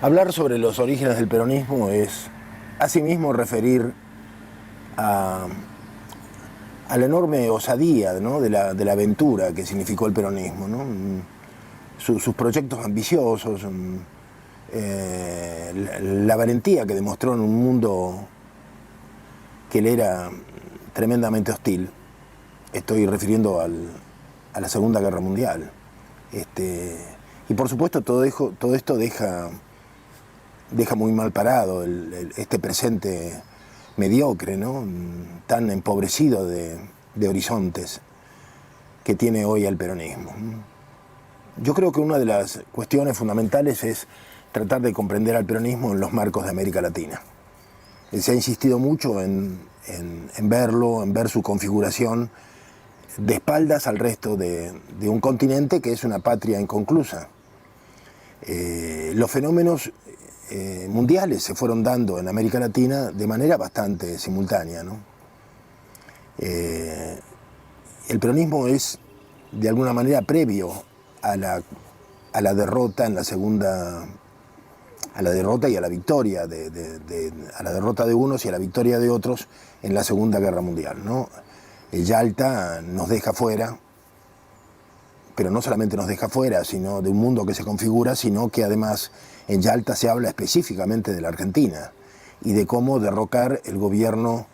Hablar sobre los orígenes del peronismo es asimismo referir a, a la enorme osadía, ¿no?, de la aventura que significó el peronismo, ¿no? Sus proyectos ambiciosos, la valentía que demostró en un mundo que le era tremendamente hostil. Estoy refiriendo a la Segunda Guerra Mundial. Y por supuesto todo esto deja muy mal parado este presente mediocre, ¿no?, tan empobrecido de horizontes que tiene hoy el peronismo. Yo creo que una de las cuestiones fundamentales es tratar de comprender al peronismo en los marcos de América Latina. Se ha insistido mucho en verlo, en ver su configuración de espaldas al resto de un continente que es una patria inconclusa. Los fenómenos mundiales se fueron dando en América Latina de manera bastante simultánea, ¿no? El peronismo es de alguna manera previo a la derrota en la segunda, a la derrota y a la victoria, a la derrota de unos y a la victoria de otros en la Segunda Guerra Mundial, ¿no? Yalta nos deja fuera, pero no solamente nos deja fuera, sino de un mundo que se configura, sino que además en Yalta se habla específicamente de la Argentina y de cómo derrocar el gobierno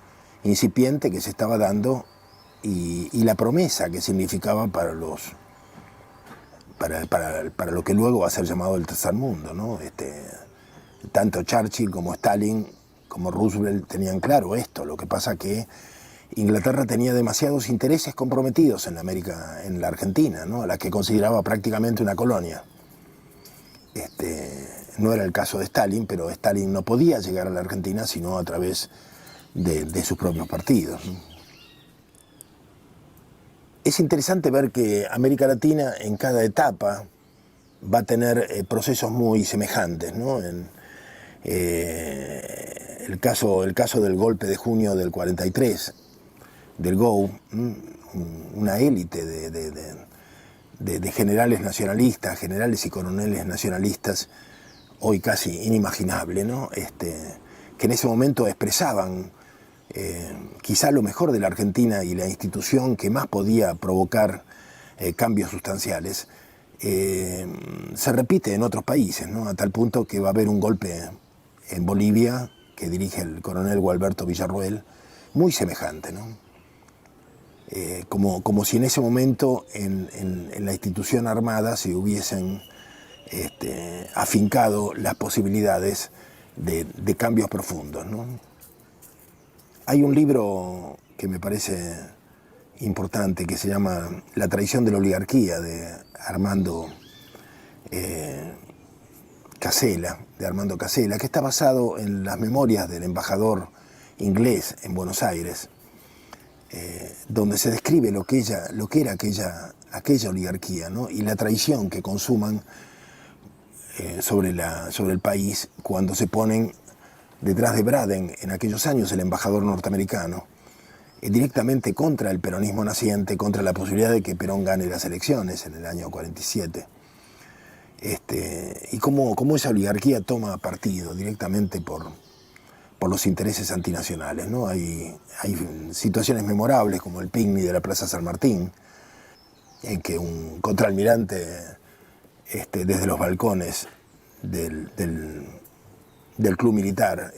incipiente que se estaba dando y la promesa que significaba para lo que luego va a ser llamado el tercer mundo, ¿no? Tanto Churchill como Stalin como Roosevelt tenían claro esto. Lo que pasa que Inglaterra tenía demasiados intereses comprometidos en América, en la Argentina, ¿no?, a la que consideraba prácticamente una colonia. No era el caso de Stalin, pero Stalin no podía llegar a la Argentina sino a través de sus propios partidos, ¿no? Es interesante ver que América Latina en cada etapa va a tener procesos muy semejantes, ¿no? El caso del golpe de junio del 43, del GO, una élite de generales nacionalistas, generales y coroneles nacionalistas, hoy casi inimaginable, ¿no? Que en ese momento expresaban quizá lo mejor de la Argentina y la institución que más podía provocar cambios sustanciales, se repite en otros países, ¿no?, a tal punto que va a haber un golpe en Bolivia que dirige el coronel Gualberto Villarroel, muy semejante, ¿no? Como si en ese momento en la institución armada se hubiesen afincado las posibilidades de cambios profundos, ¿no? Hay un libro que me parece importante que se llama La traición de la oligarquía, de Armando Casella, que está basado en las memorias del embajador inglés en Buenos Aires, donde se describe lo que era aquella oligarquía, ¿no?, y la traición que consuman sobre el país cuando se ponen detrás de Braden, en aquellos años el embajador norteamericano, directamente contra el peronismo naciente, contra la posibilidad de que Perón gane las elecciones en el año 47. Y cómo esa oligarquía toma partido directamente por los intereses antinacionales, ¿no? Hay situaciones memorables como el picnic de la Plaza San Martín, en que un contraalmirante desde los balcones del club militar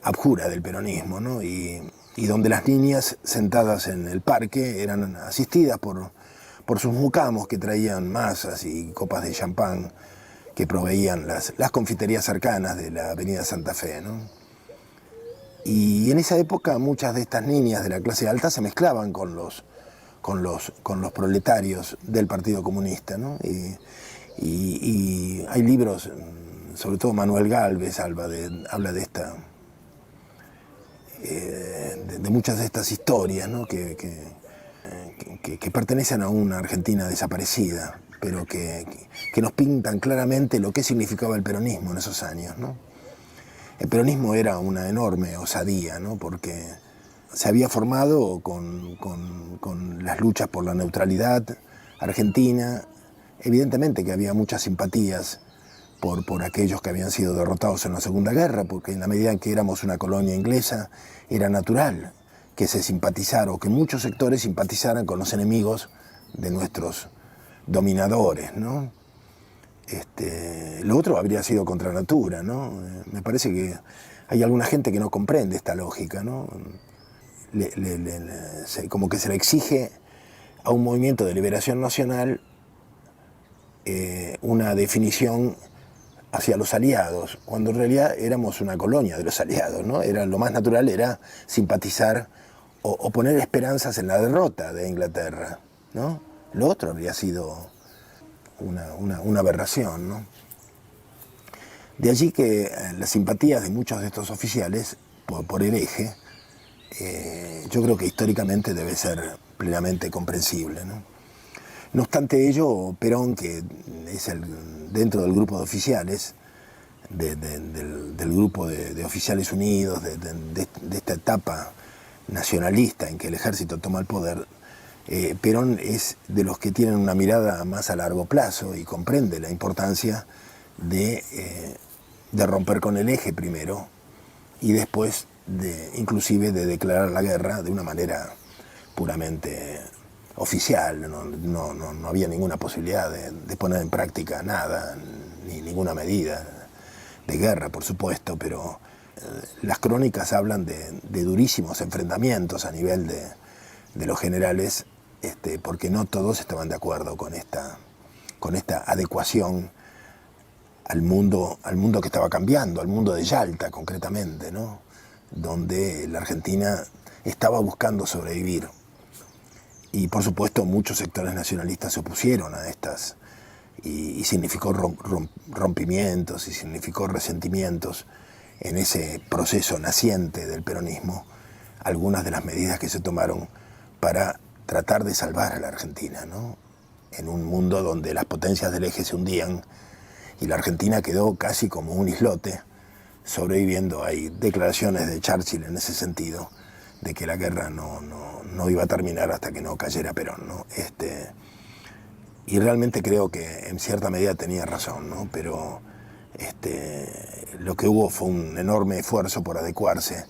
abjura del peronismo, ¿no? Y donde las niñas sentadas en el parque eran asistidas por sus mucamos que traían masas y copas de champán que proveían las confiterías cercanas de la avenida Santa Fe, ¿no? Y en esa época muchas de estas niñas de la clase alta se mezclaban con los proletarios del Partido Comunista, ¿no? Y hay libros, sobre todo Manuel Gálvez habla de muchas de estas historias, ¿no?, que pertenecen a una Argentina desaparecida, pero que nos pintan claramente lo que significaba el peronismo en esos años, ¿no? El peronismo era una enorme osadía, ¿no?, porque se había formado con las luchas por la neutralidad argentina. Evidentemente que había muchas simpatías por aquellos que habían sido derrotados en la Segunda Guerra, porque en la medida en que éramos una colonia inglesa, era natural que se simpatizara, o que muchos sectores simpatizaran con los enemigos de nuestros dominadores, ¿no? Lo otro habría sido contra natura, ¿no? Me parece que hay alguna gente que no comprende esta lógica, ¿no? Como que se le exige a un movimiento de liberación nacional una definición hacia los aliados, cuando en realidad éramos una colonia de los aliados, ¿no? Lo más natural era simpatizar o poner esperanzas en la derrota de Inglaterra, ¿no? Lo otro habría sido una aberración, ¿no? De allí que las simpatías de muchos de estos oficiales por el eje, yo creo que históricamente debe ser plenamente comprensible, ¿no? No obstante ello, Perón, que es dentro del grupo de oficiales, del grupo de oficiales unidos, de esta etapa nacionalista en que el ejército toma el poder, Perón es de los que tienen una mirada más a largo plazo y comprende la importancia de romper con el eje primero y después inclusive de declarar la guerra de una manera puramente oficial. No había ninguna posibilidad de poner en práctica nada, ni ninguna medida de guerra, por supuesto, pero las crónicas hablan de durísimos enfrentamientos a nivel de los generales, porque no todos estaban de acuerdo con esta adecuación al mundo que estaba cambiando, al mundo de Yalta concretamente, ¿no? Donde la Argentina estaba buscando sobrevivir. Y por supuesto muchos sectores nacionalistas se opusieron a estas y significó rompimientos y significó resentimientos en ese proceso naciente del peronismo, algunas de las medidas que se tomaron para tratar de salvar a la Argentina, ¿no? En un mundo donde las potencias del eje se hundían y la Argentina quedó casi como un islote sobreviviendo. Hay declaraciones de Churchill en ese sentido, de que la guerra no iba a terminar hasta que no cayera Perón, ¿no? Y realmente creo que en cierta medida tenía razón, ¿no? Pero lo que hubo fue un enorme esfuerzo por adecuarse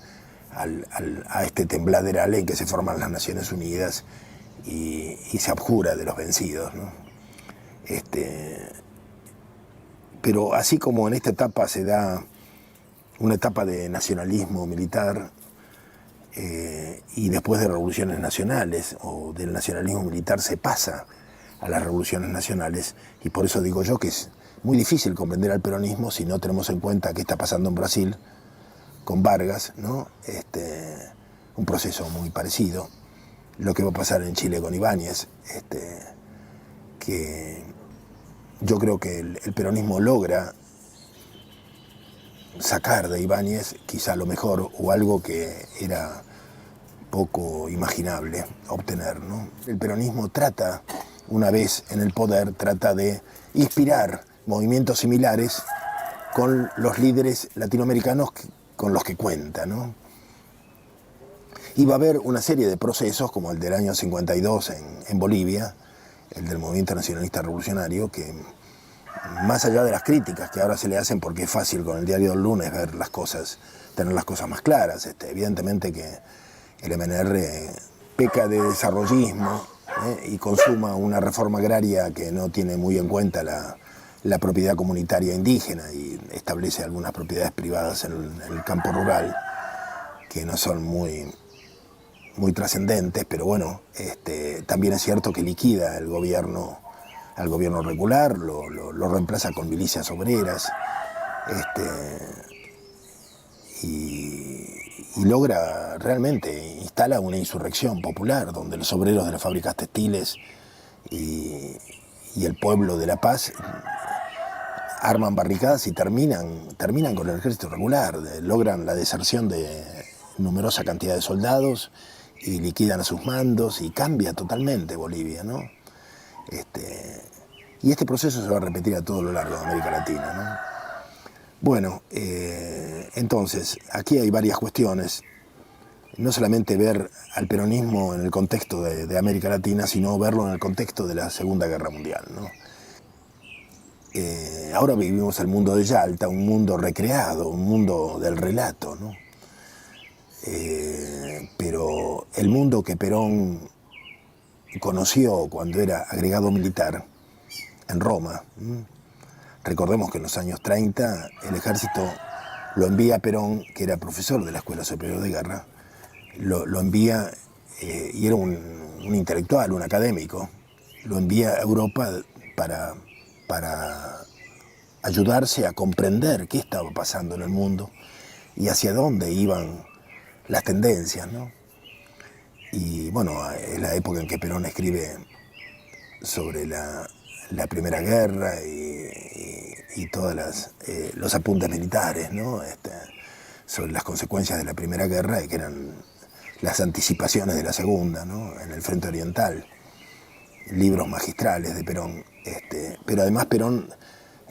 a este tembladeral en que se forman las Naciones Unidas y se abjura de los vencidos, ¿no? Pero así como en esta etapa se da una etapa de nacionalismo militar, y después de revoluciones nacionales o del nacionalismo militar se pasa a las revoluciones nacionales, y por eso digo yo que es muy difícil comprender al peronismo si no tenemos en cuenta qué está pasando en Brasil con Vargas, ¿no? Un proceso muy parecido, lo que va a pasar en Chile con Ibáñez, que yo creo que el peronismo logra sacar de Ibáñez quizá lo mejor o algo que era poco imaginable obtener, ¿no? El peronismo trata, una vez en el poder, trata de inspirar movimientos similares con los líderes latinoamericanos con los que cuenta, ¿no? Y va a haber una serie de procesos, como el del año 52 en Bolivia, el del movimiento nacionalista revolucionario, que más allá de las críticas que ahora se le hacen, porque es fácil con el diario del lunes ver las cosas, tener las cosas más claras, evidentemente que el MNR peca de desarrollismo y consuma una reforma agraria que no tiene muy en cuenta la propiedad comunitaria indígena y establece algunas propiedades privadas en el campo rural que no son muy trascendentes, pero bueno, también es cierto que liquida al gobierno regular, lo reemplaza con milicias obreras, y logra realmente, instala una insurrección popular donde los obreros de las fábricas textiles y el pueblo de La Paz arman barricadas y terminan con el ejército regular, logran la deserción de numerosa cantidad de soldados y liquidan a sus mandos y cambia totalmente Bolivia, ¿no? Y este proceso se va a repetir a todo lo largo de América Latina, ¿no? Bueno, entonces, aquí hay varias cuestiones. No solamente ver al peronismo en el contexto de América Latina, sino verlo en el contexto de la Segunda Guerra Mundial, ¿no? Ahora vivimos el mundo de Yalta, un mundo recreado, un mundo del relato, ¿no? Pero el mundo que Perón conoció cuando era agregado militar en Roma, recordemos que en los años 30 el ejército lo envía a Perón, que era profesor de la Escuela Superior de Guerra, lo envía, y era un intelectual, un académico, lo envía a Europa para ayudarse a comprender qué estaba pasando en el mundo y hacia dónde iban las tendencias, ¿no? Y bueno, es la época en que Perón escribe sobre la Primera Guerra y todos los apuntes militares, ¿no? Sobre las consecuencias de la Primera Guerra, que eran las anticipaciones de la Segunda, ¿no? En el Frente Oriental, libros magistrales de Perón. Pero además Perón,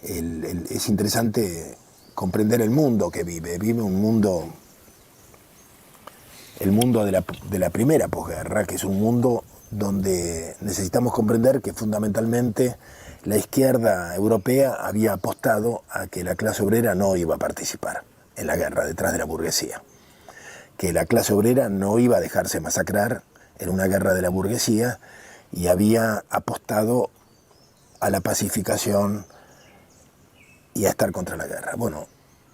es interesante comprender el mundo que vive un mundo, el mundo de la primera posguerra, que es un mundo donde necesitamos comprender que fundamentalmente la izquierda europea había apostado a que la clase obrera no iba a participar en la guerra detrás de la burguesía, que la clase obrera no iba a dejarse masacrar en una guerra de la burguesía y había apostado a la pacificación y a estar contra la guerra. Bueno,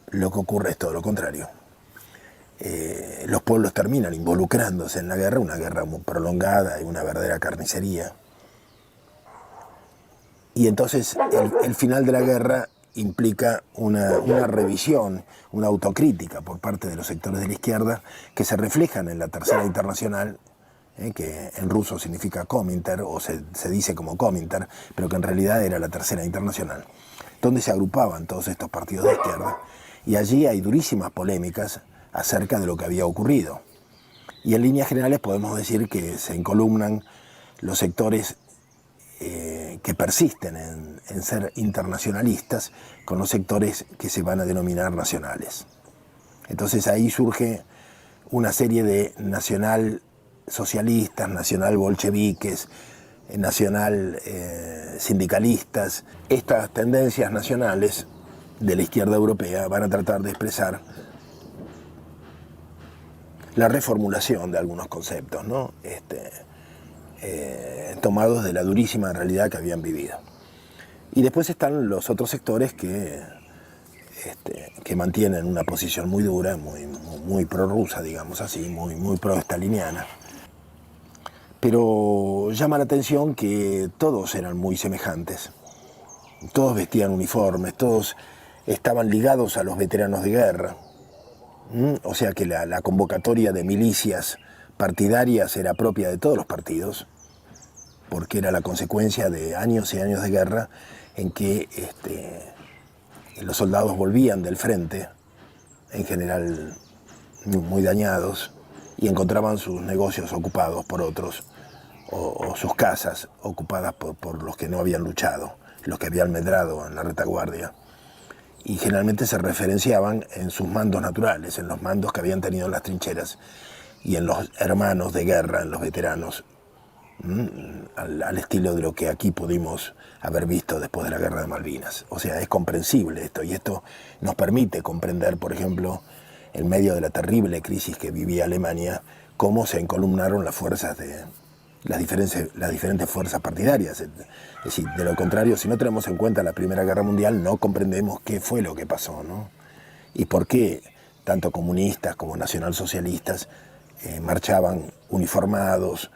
lo que ocurre es todo lo contrario. Los pueblos terminan involucrándose en la guerra, una guerra muy prolongada y una verdadera carnicería. Y entonces el final de la guerra implica una revisión, una autocrítica por parte de los sectores de la izquierda que se reflejan en la Tercera Internacional, que en ruso significa Kominter, o se dice como Kominter, pero que en realidad era la Tercera Internacional, donde se agrupaban todos estos partidos de izquierda. Y allí hay durísimas polémicas acerca de lo que había ocurrido. Y en líneas generales podemos decir que se encolumnan los sectores que persisten en ser internacionalistas con los sectores que se van a denominar nacionales. Entonces ahí surge una serie de nacional socialistas, nacional bolcheviques, nacional sindicalistas. Estas tendencias nacionales de la izquierda europea van a tratar de expresar la reformulación de algunos conceptos, ¿no? Tomados de la durísima realidad que habían vivido. Y después están los otros sectores que mantienen una posición muy dura, muy prorrusa, digamos así, muy pro-staliniana. Pero llama la atención que todos eran muy semejantes. Todos vestían uniformes, todos estaban ligados a los veteranos de guerra. O sea que la convocatoria de milicias partidarias era propia de todos los partidos, porque era la consecuencia de años y años de guerra en que los soldados volvían del frente, en general muy dañados, y encontraban sus negocios ocupados por otros, o sus casas ocupadas por los que no habían luchado, los que habían medrado en la retaguardia. Y generalmente se referenciaban en sus mandos naturales, en los mandos que habían tenido en las trincheras y en los hermanos de guerra, en los veteranos, al estilo de lo que aquí pudimos haber visto después de la Guerra de Malvinas. O sea, es comprensible esto, y esto nos permite comprender, por ejemplo, en medio de la terrible crisis que vivía Alemania, cómo se encolumnaron las fuerzas las diferentes fuerzas partidarias. Es decir, de lo contrario, si no tenemos en cuenta la Primera Guerra Mundial, no comprendemos qué fue lo que pasó, ¿no? Y por qué tanto comunistas como nacionalsocialistas marchaban uniformados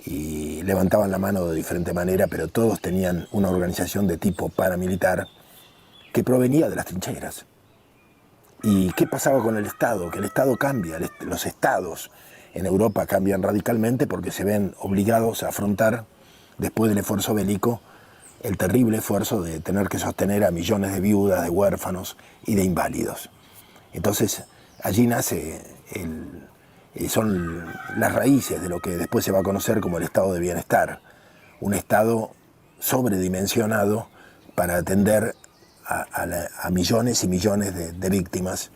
y levantaban la mano de diferente manera, pero todos tenían una organización de tipo paramilitar que provenía de las trincheras. ¿Y qué pasaba con el Estado? Que el Estado cambia, los estados en Europa cambian radicalmente porque se ven obligados a afrontar, después del esfuerzo bélico, el terrible esfuerzo de tener que sostener a millones de viudas, de huérfanos y de inválidos. Entonces, allí nace son las raíces de lo que después se va a conocer como el estado de bienestar, un estado sobredimensionado para atender a millones y millones de víctimas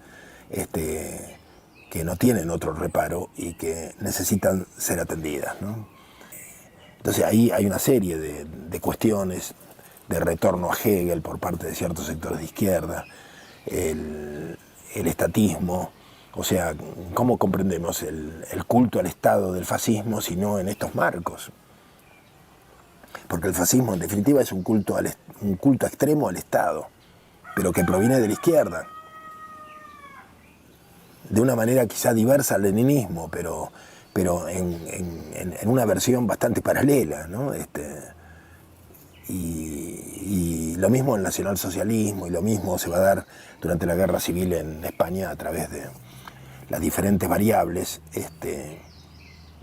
que no tienen otro reparo y que necesitan ser atendidas, ¿no? Entonces ahí hay una serie de cuestiones de retorno a Hegel por parte de ciertos sectores de izquierda, el estatismo. O sea, ¿cómo comprendemos el culto al Estado del fascismo si no en estos marcos? Porque el fascismo en definitiva es un culto extremo al Estado, pero que proviene de la izquierda, de una manera quizá diversa al leninismo, pero en una versión bastante paralela, ¿no? Y lo mismo el nacionalsocialismo, y lo mismo se va a dar durante la guerra civil en España a través de las diferentes variables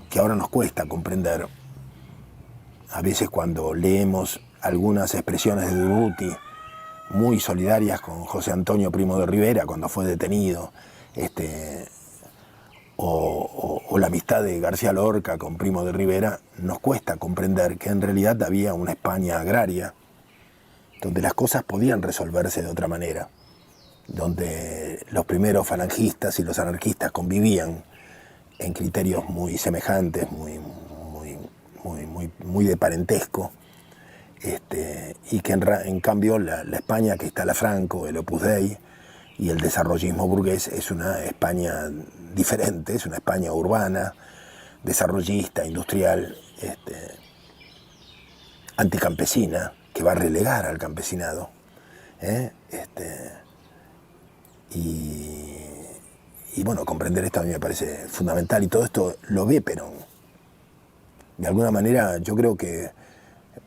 que ahora nos cuesta comprender. A veces cuando leemos algunas expresiones de Durruti muy solidarias con José Antonio Primo de Rivera cuando fue detenido, o la amistad de García Lorca con Primo de Rivera, nos cuesta comprender que en realidad había una España agraria, donde las cosas podían resolverse de otra manera, donde los primeros falangistas y los anarquistas convivían en criterios muy semejantes, muy de parentesco, y que en cambio la España que instala Franco, el Opus Dei y el desarrollismo burgués es una España diferente, es una España urbana, desarrollista, industrial, anticampesina, que va a relegar al campesinado. Y bueno, comprender esto a mí me parece fundamental, y todo esto lo ve Perón. De alguna manera yo creo que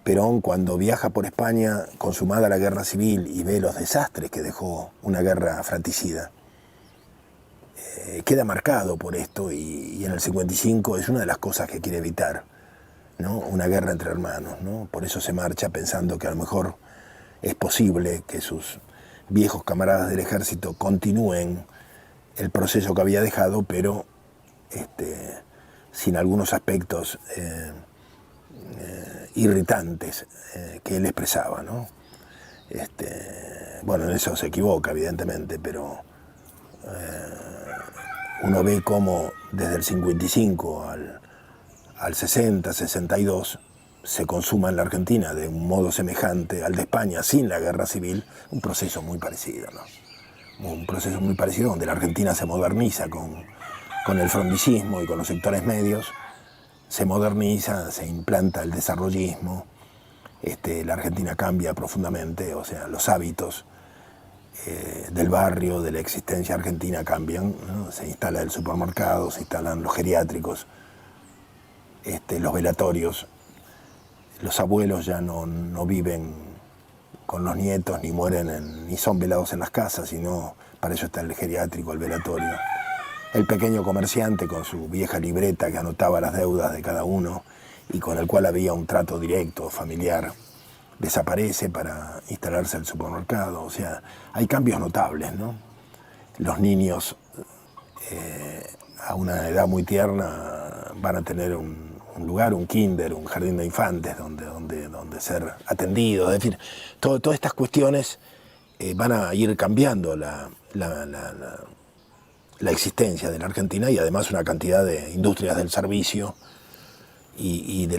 Perón, cuando viaja por España consumada la guerra civil y ve los desastres que dejó una guerra fratricida, queda marcado por esto, y en el 55 es una de las cosas que quiere evitar, ¿no? Una guerra entre hermanos, ¿no? Por eso se marcha pensando que a lo mejor es posible que sus viejos camaradas del ejército continúen el proceso que había dejado, pero sin algunos aspectos irritantes que él expresaba, ¿no? Bueno, en eso se equivoca, evidentemente, pero uno ve cómo desde el 55 al 60, 62, se consuma en la Argentina de un modo semejante al de España sin la guerra civil, un proceso muy parecido, ¿no? Un proceso muy parecido donde la Argentina se moderniza con el frondicismo y con los sectores medios, se moderniza, se implanta el desarrollismo, la Argentina cambia profundamente, o sea, los hábitos del barrio, de la existencia argentina cambian, ¿no? Se instala el supermercado, se instalan los geriátricos, los velatorios, los abuelos ya no viven con los nietos, ni mueren, ni son velados en las casas, sino para eso está el geriátrico, el velatorio. El pequeño comerciante con su vieja libreta que anotaba las deudas de cada uno y con el cual había un trato directo, familiar, desaparece para instalarse el supermercado. O sea, hay cambios notables, ¿no? Los niños a una edad muy tierna van a tener un lugar, un kinder, un jardín de infantes donde ser atendidos. Es decir, todas estas cuestiones van a ir cambiando la existencia de la Argentina, y además una cantidad de industrias del servicio y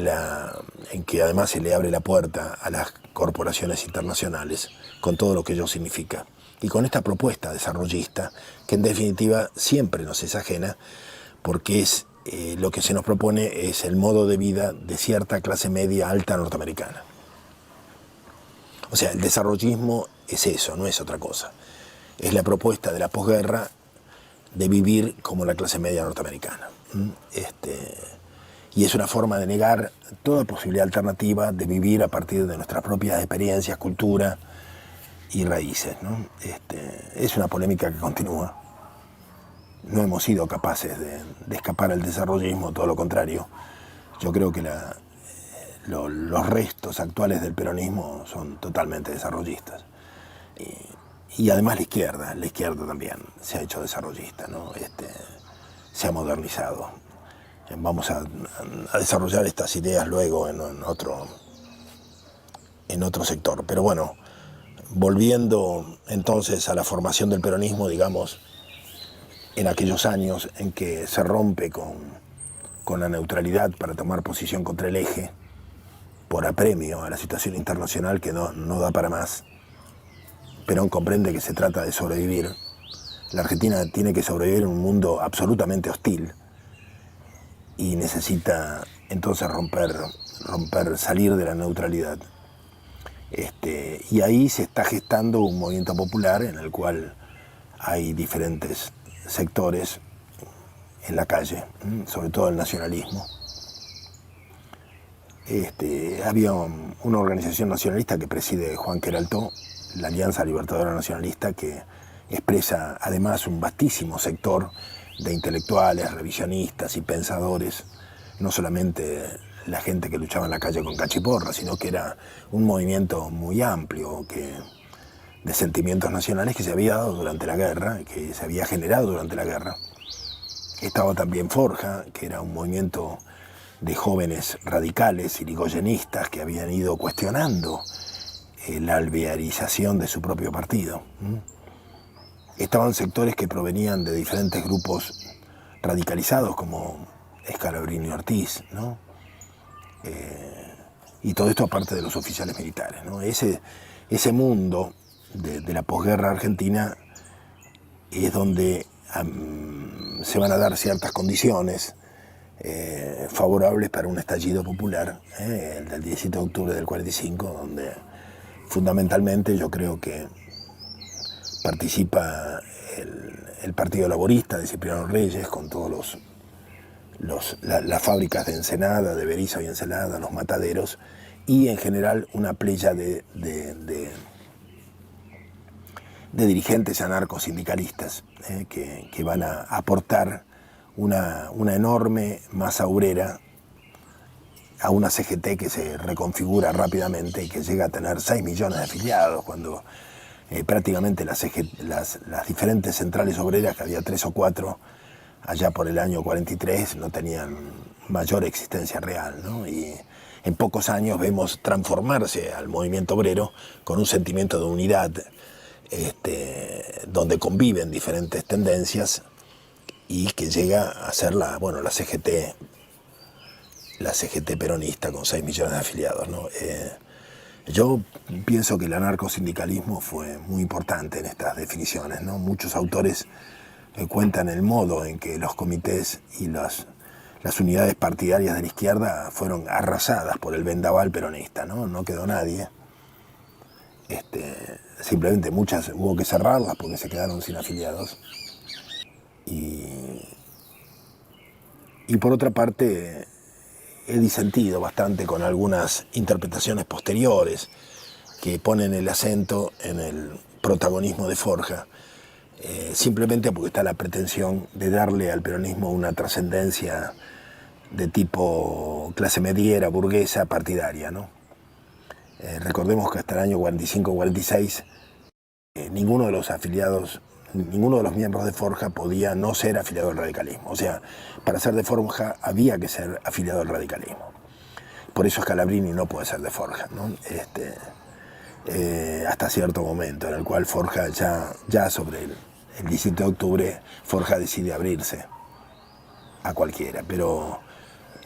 en que además se le abre la puerta a las corporaciones internacionales con todo lo que ello significa. Y con esta propuesta desarrollista, que en definitiva siempre nos es ajena, porque es lo que se nos propone es el modo de vida de cierta clase media alta norteamericana. O sea, el desarrollismo es eso, no es otra cosa. Es la propuesta de la posguerra de vivir como la clase media norteamericana. Y es una forma de negar toda posibilidad alternativa de vivir a partir de nuestras propias experiencias, cultura y raíces, ¿no? Es una polémica que continúa. No hemos sido capaces de escapar al desarrollismo, todo lo contrario. Yo creo que los restos actuales del peronismo son totalmente desarrollistas. Y además la izquierda también se ha hecho desarrollista, ¿no? Se ha modernizado. Vamos a desarrollar estas ideas luego en otro sector. Pero bueno, volviendo entonces a la formación del peronismo, digamos, en aquellos años en que se rompe con la neutralidad para tomar posición contra el eje, por apremio a la situación internacional que no da para más. Perón comprende que se trata de sobrevivir. La Argentina tiene que sobrevivir en un mundo absolutamente hostil y necesita entonces salir de la neutralidad. Y ahí se está gestando un movimiento popular en el cual hay diferentes sectores en la calle, sobre todo el nacionalismo. Había una organización nacionalista que preside Juan Queraltó, la Alianza Libertadora Nacionalista, que expresa además un vastísimo sector de intelectuales, revisionistas y pensadores, no solamente la gente que luchaba en la calle con cachiporra, sino que era un movimiento muy amplio de sentimientos nacionales que se había dado durante la guerra, que se había generado durante la guerra. Estaba también Forja, que era un movimiento de jóvenes radicales, irigoyenistas, que habían ido cuestionando la alvearización de su propio partido. Estaban sectores que provenían de diferentes grupos radicalizados, como Scalabrini Ortiz, ¿no? Y todo esto aparte de los oficiales militares, ¿no? Ese mundo de la posguerra argentina es donde se van a dar ciertas condiciones favorables para un estallido popular, el del 17 de octubre del 45, donde fundamentalmente yo creo que participa el Partido Laborista de Cipriano Reyes con todos las fábricas de Ensenada, de Berisso y Ensenada, los mataderos, y en general una playa de dirigentes anarcosindicalistas que van a aportar una enorme masa obrera a una CGT que se reconfigura rápidamente y que llega a tener 6 millones de afiliados, cuando prácticamente las diferentes centrales obreras, que había 3 o 4 allá por el año 43, no tenían mayor existencia real, ¿no? Y en pocos años vemos transformarse al movimiento obrero con un sentimiento de unidad, donde conviven diferentes tendencias y que llega a ser la CGT peronista con 6 millones de afiliados, ¿no? Yo pienso que el anarcosindicalismo fue muy importante en estas definiciones, ¿no? Muchos autores cuentan el modo en que los comités y las unidades partidarias de la izquierda fueron arrasadas por el vendaval peronista, ¿no? No quedó nadie. Simplemente muchas hubo que cerrarlas porque se quedaron sin afiliados. Y por otra parte, he disentido bastante con algunas interpretaciones posteriores que ponen el acento en el protagonismo de Forja, simplemente porque está la pretensión de darle al peronismo una trascendencia de tipo clase mediera, burguesa, partidaria, ¿no? Recordemos que hasta el año 45-46 ninguno de los afiliados, ninguno de los miembros de Forja podía no ser afiliado al radicalismo. O sea, para ser de Forja había que ser afiliado al radicalismo. Por eso Scalabrini no puede ser de Forja, ¿no? Hasta cierto momento, en el cual Forja ya sobre el 17 de octubre, Forja decide abrirse a cualquiera. Pero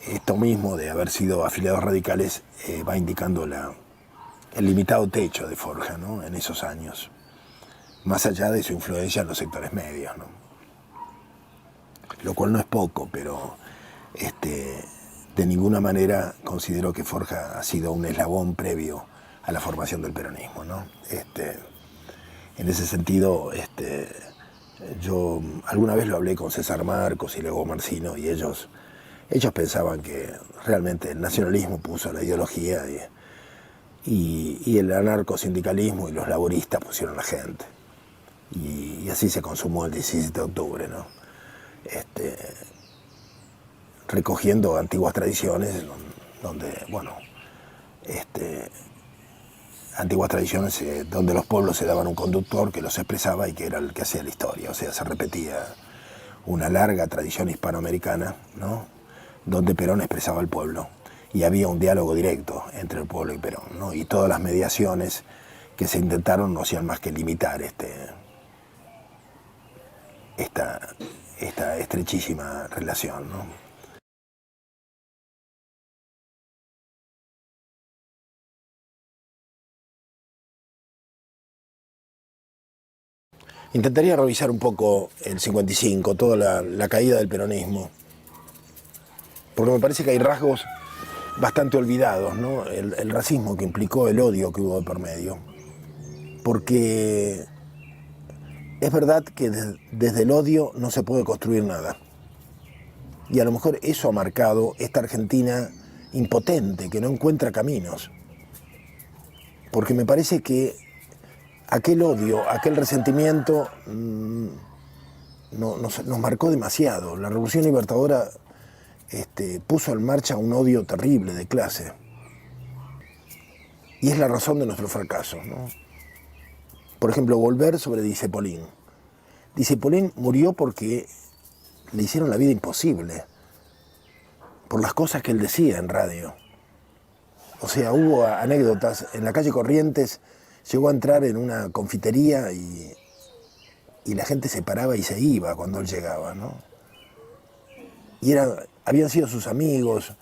esto mismo de haber sido afiliados radicales va indicando el limitado techo de Forja, ¿no? En esos años, más allá de su influencia en los sectores medios, ¿no? Lo cual no es poco, pero de ninguna manera considero que Forja ha sido un eslabón previo a la formación del peronismo, ¿no? En ese sentido, yo alguna vez lo hablé con César Marcos y luego Marcino, y ellos pensaban que realmente el nacionalismo puso la ideología y el anarcosindicalismo y los laboristas pusieron la gente. Y así se consumó el 17 de octubre, ¿no? Recogiendo antiguas tradiciones antiguas tradiciones donde los pueblos se daban un conductor que los expresaba y que era el que hacía la historia. O sea, se repetía una larga tradición hispanoamericana, ¿no? Donde Perón expresaba al pueblo y había un diálogo directo entre el pueblo y Perón, ¿no? Y todas las mediaciones que se intentaron no hacían más que limitar esta estrechísima relación, ¿no? Intentaría revisar un poco el 55, toda la caída del peronismo, porque me parece que hay rasgos bastante olvidados, ¿no? El racismo que implicó, el odio que hubo de por medio. Porque es verdad que desde el odio no se puede construir nada. Y a lo mejor eso ha marcado esta Argentina impotente, que no encuentra caminos. Porque me parece que aquel odio, aquel resentimiento nos marcó demasiado. La Revolución Libertadora puso en marcha un odio terrible de clase. Y es la razón de nuestro fracaso, ¿no? Por ejemplo, volver sobre Discépolín. Discépolín murió porque le hicieron la vida imposible, por las cosas que él decía en radio. O sea, hubo anécdotas. En la calle Corrientes llegó a entrar en una confitería y la gente se paraba y se iba cuando él llegaba, ¿no? Y habían sido sus amigos,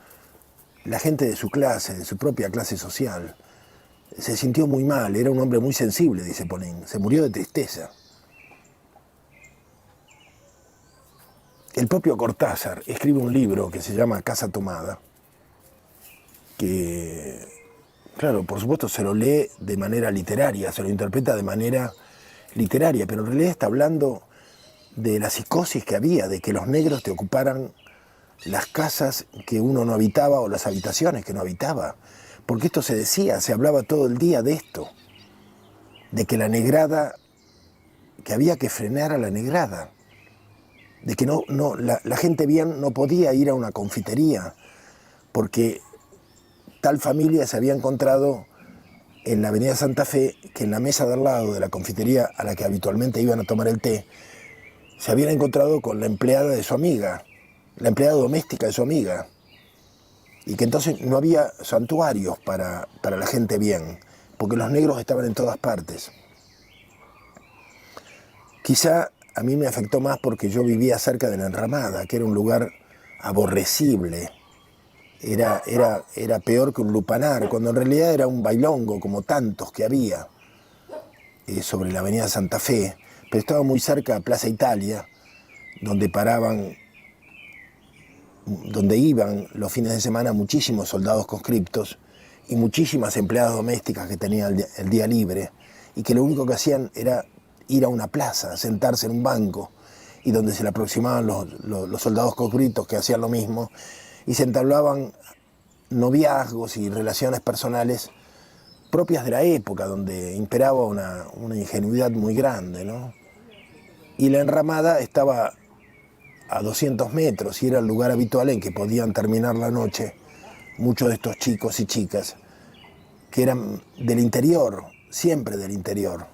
la gente de su clase, de su propia clase social. Se sintió muy mal, era un hombre muy sensible, dice Polín. Se murió de tristeza. El propio Cortázar escribe un libro que se llama Casa Tomada, que, claro, por supuesto se lo lee de manera literaria, se lo interpreta de manera literaria, pero en realidad está hablando de la psicosis que había, de que los negros te ocuparan las casas que uno no habitaba o las habitaciones que no habitaba. Porque esto se decía, se hablaba todo el día de esto, de que la negrada, que había que frenar a la negrada, de que la gente bien no podía ir a una confitería, porque tal familia se había encontrado en la avenida Santa Fe, que en la mesa de al lado de la confitería a la que habitualmente iban a tomar el té, se habían encontrado con la empleada de su amiga, la empleada doméstica de su amiga, y que entonces no había santuarios para la gente bien, porque los negros estaban en todas partes. Quizá a mí me afectó más porque yo vivía cerca de la Enramada, que era un lugar aborrecible, era peor que un lupanar, cuando en realidad era un bailongo como tantos que había sobre la avenida Santa Fe, pero estaba muy cerca a Plaza Italia, donde iban los fines de semana muchísimos soldados conscriptos y muchísimas empleadas domésticas que tenían el día libre y que lo único que hacían era ir a una plaza, sentarse en un banco y donde se le aproximaban los soldados conscriptos que hacían lo mismo y se entablaban noviazgos y relaciones personales propias de la época, donde imperaba una ingenuidad muy grande, ¿no? Y la Enramada estaba a 200 metros y era el lugar habitual en que podían terminar la noche muchos de estos chicos y chicas que eran del interior, siempre del interior,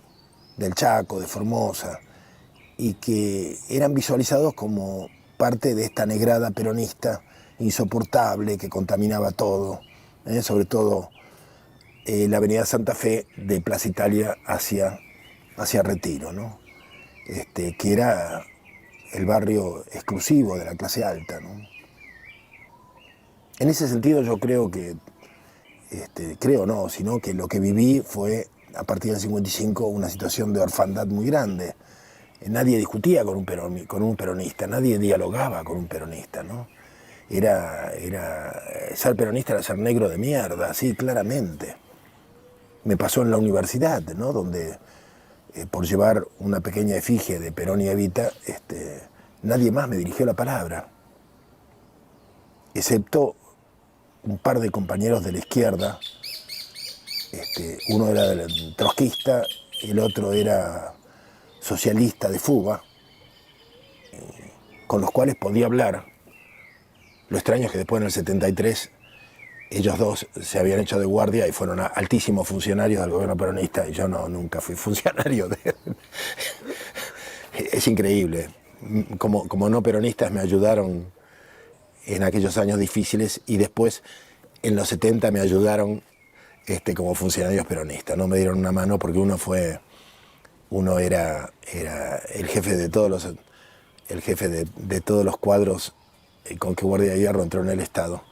del Chaco, de Formosa, y que eran visualizados como parte de esta negrada peronista insoportable que contaminaba todo, sobre todo la avenida Santa Fe de Plaza Italia hacia Retiro, ¿no? Que era el barrio exclusivo de la clase alta, ¿no? En ese sentido yo creo que, creo no, sino que lo que viví fue, a partir del 55, una situación de orfandad muy grande. Nadie discutía con un peronista, nadie dialogaba con un peronista, ¿no? Ser peronista era ser negro de mierda, sí, claramente. Me pasó en la universidad, ¿no? Donde por llevar una pequeña efigie de Perón y Evita, nadie más me dirigió la palabra, excepto un par de compañeros de la izquierda. Uno era trotskista, el otro era socialista de fuga, con los cuales podía hablar. Lo extraño es que después en el 73 ellos dos se habían hecho de guardia y fueron altísimos funcionarios del gobierno peronista y yo nunca fui funcionario Es increíble. Como no peronistas me ayudaron en aquellos años difíciles y después en los 70 me ayudaron como funcionarios peronistas. No me dieron una mano porque uno era el jefe de todos los cuadros con que Guardia de Hierro entró en el Estado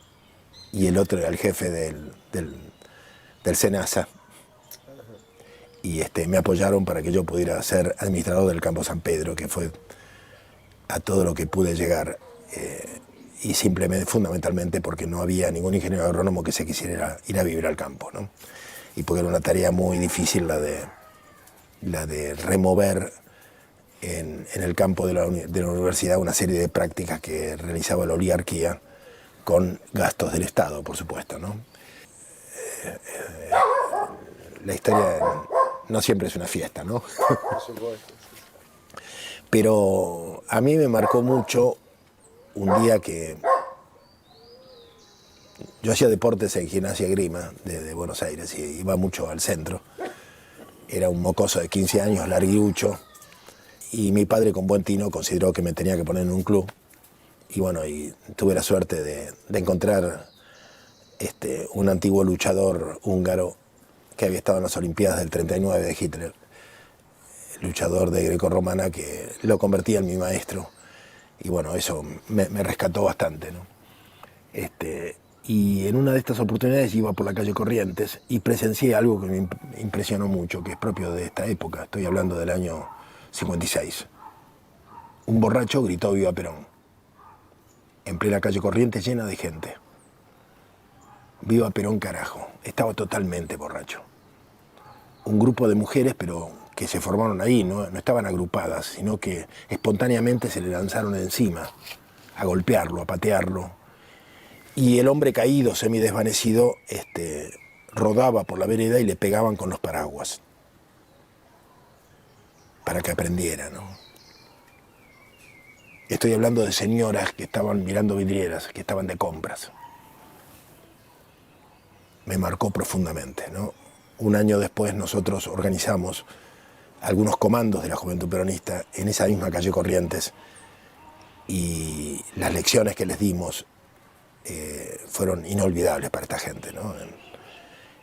y el otro era el jefe del SENASA. y me apoyaron para que yo pudiera ser administrador del campo San Pedro, que fue a todo lo que pude llegar, y simplemente, fundamentalmente, porque no había ningún ingeniero agrónomo que se quisiera ir a vivir al campo, ¿no? Y porque era una tarea muy difícil la de remover en el campo de la universidad una serie de prácticas que realizaba la oligarquía con gastos del Estado, por supuesto, ¿no? La historia no siempre es una fiesta, ¿no? Por supuesto. Pero a mí me marcó mucho un día que yo hacía deportes en Gimnasia Grima de Buenos Aires y iba mucho al centro. Era un mocoso de 15 años, larguiucho, y mi padre con buen tino consideró que me tenía que poner en un club. Y bueno, y tuve la suerte de encontrar un antiguo luchador húngaro que había estado en las Olimpiadas del 39 de Hitler, luchador de grecorromana, que lo convertía en mi maestro. Y bueno, eso me rescató bastante, ¿no? Y en una de estas oportunidades iba por la calle Corrientes y presencié algo que me impresionó mucho, que es propio de esta época. Estoy hablando del año 56. Un borracho gritó "Viva Perón", en plena calle Corrientes llena de gente. "Viva Perón, carajo". Estaba totalmente borracho. Un grupo de mujeres, pero que se formaron ahí, no estaban agrupadas, sino que espontáneamente se le lanzaron encima, a golpearlo, a patearlo. Y el hombre caído, semidesvanecido, rodaba por la vereda y le pegaban con los paraguas, para que aprendiera, ¿no? Estoy hablando de señoras que estaban mirando vidrieras, que estaban de compras. Me marcó profundamente, ¿no? Un año después nosotros organizamos algunos comandos de la Juventud Peronista en esa misma calle Corrientes, y las lecciones que les dimos fueron inolvidables para esta gente, ¿no?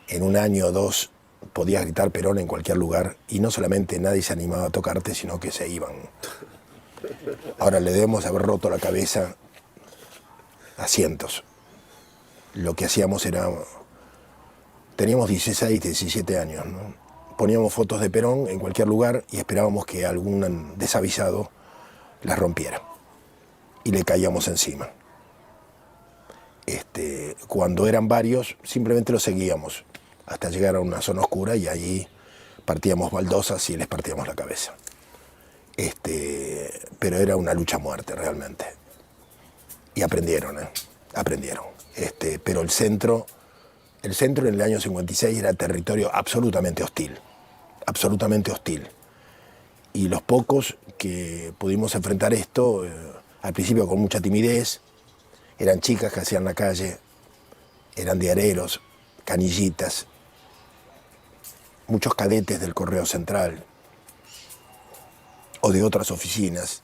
En un año o dos podías gritar Perón en cualquier lugar y no solamente nadie se animaba a tocarte, sino que se iban. Ahora le debemos haber roto la cabeza a cientos. Lo que hacíamos era... Teníamos 16, 17 años, ¿no? Poníamos fotos de Perón en cualquier lugar y esperábamos que algún desavisado las rompiera. Y le caíamos encima. Cuando eran varios, simplemente los seguíamos hasta llegar a una zona oscura y allí partíamos baldosas y les partíamos la cabeza. Pero era una lucha a muerte realmente. Y aprendieron, aprendieron. Pero el centro en el año 56 era territorio absolutamente hostil. Absolutamente hostil. Y los pocos que pudimos enfrentar esto, al principio con mucha timidez, eran chicas que hacían la calle, eran diareros, canillitas, muchos cadetes del Correo Central o de otras oficinas.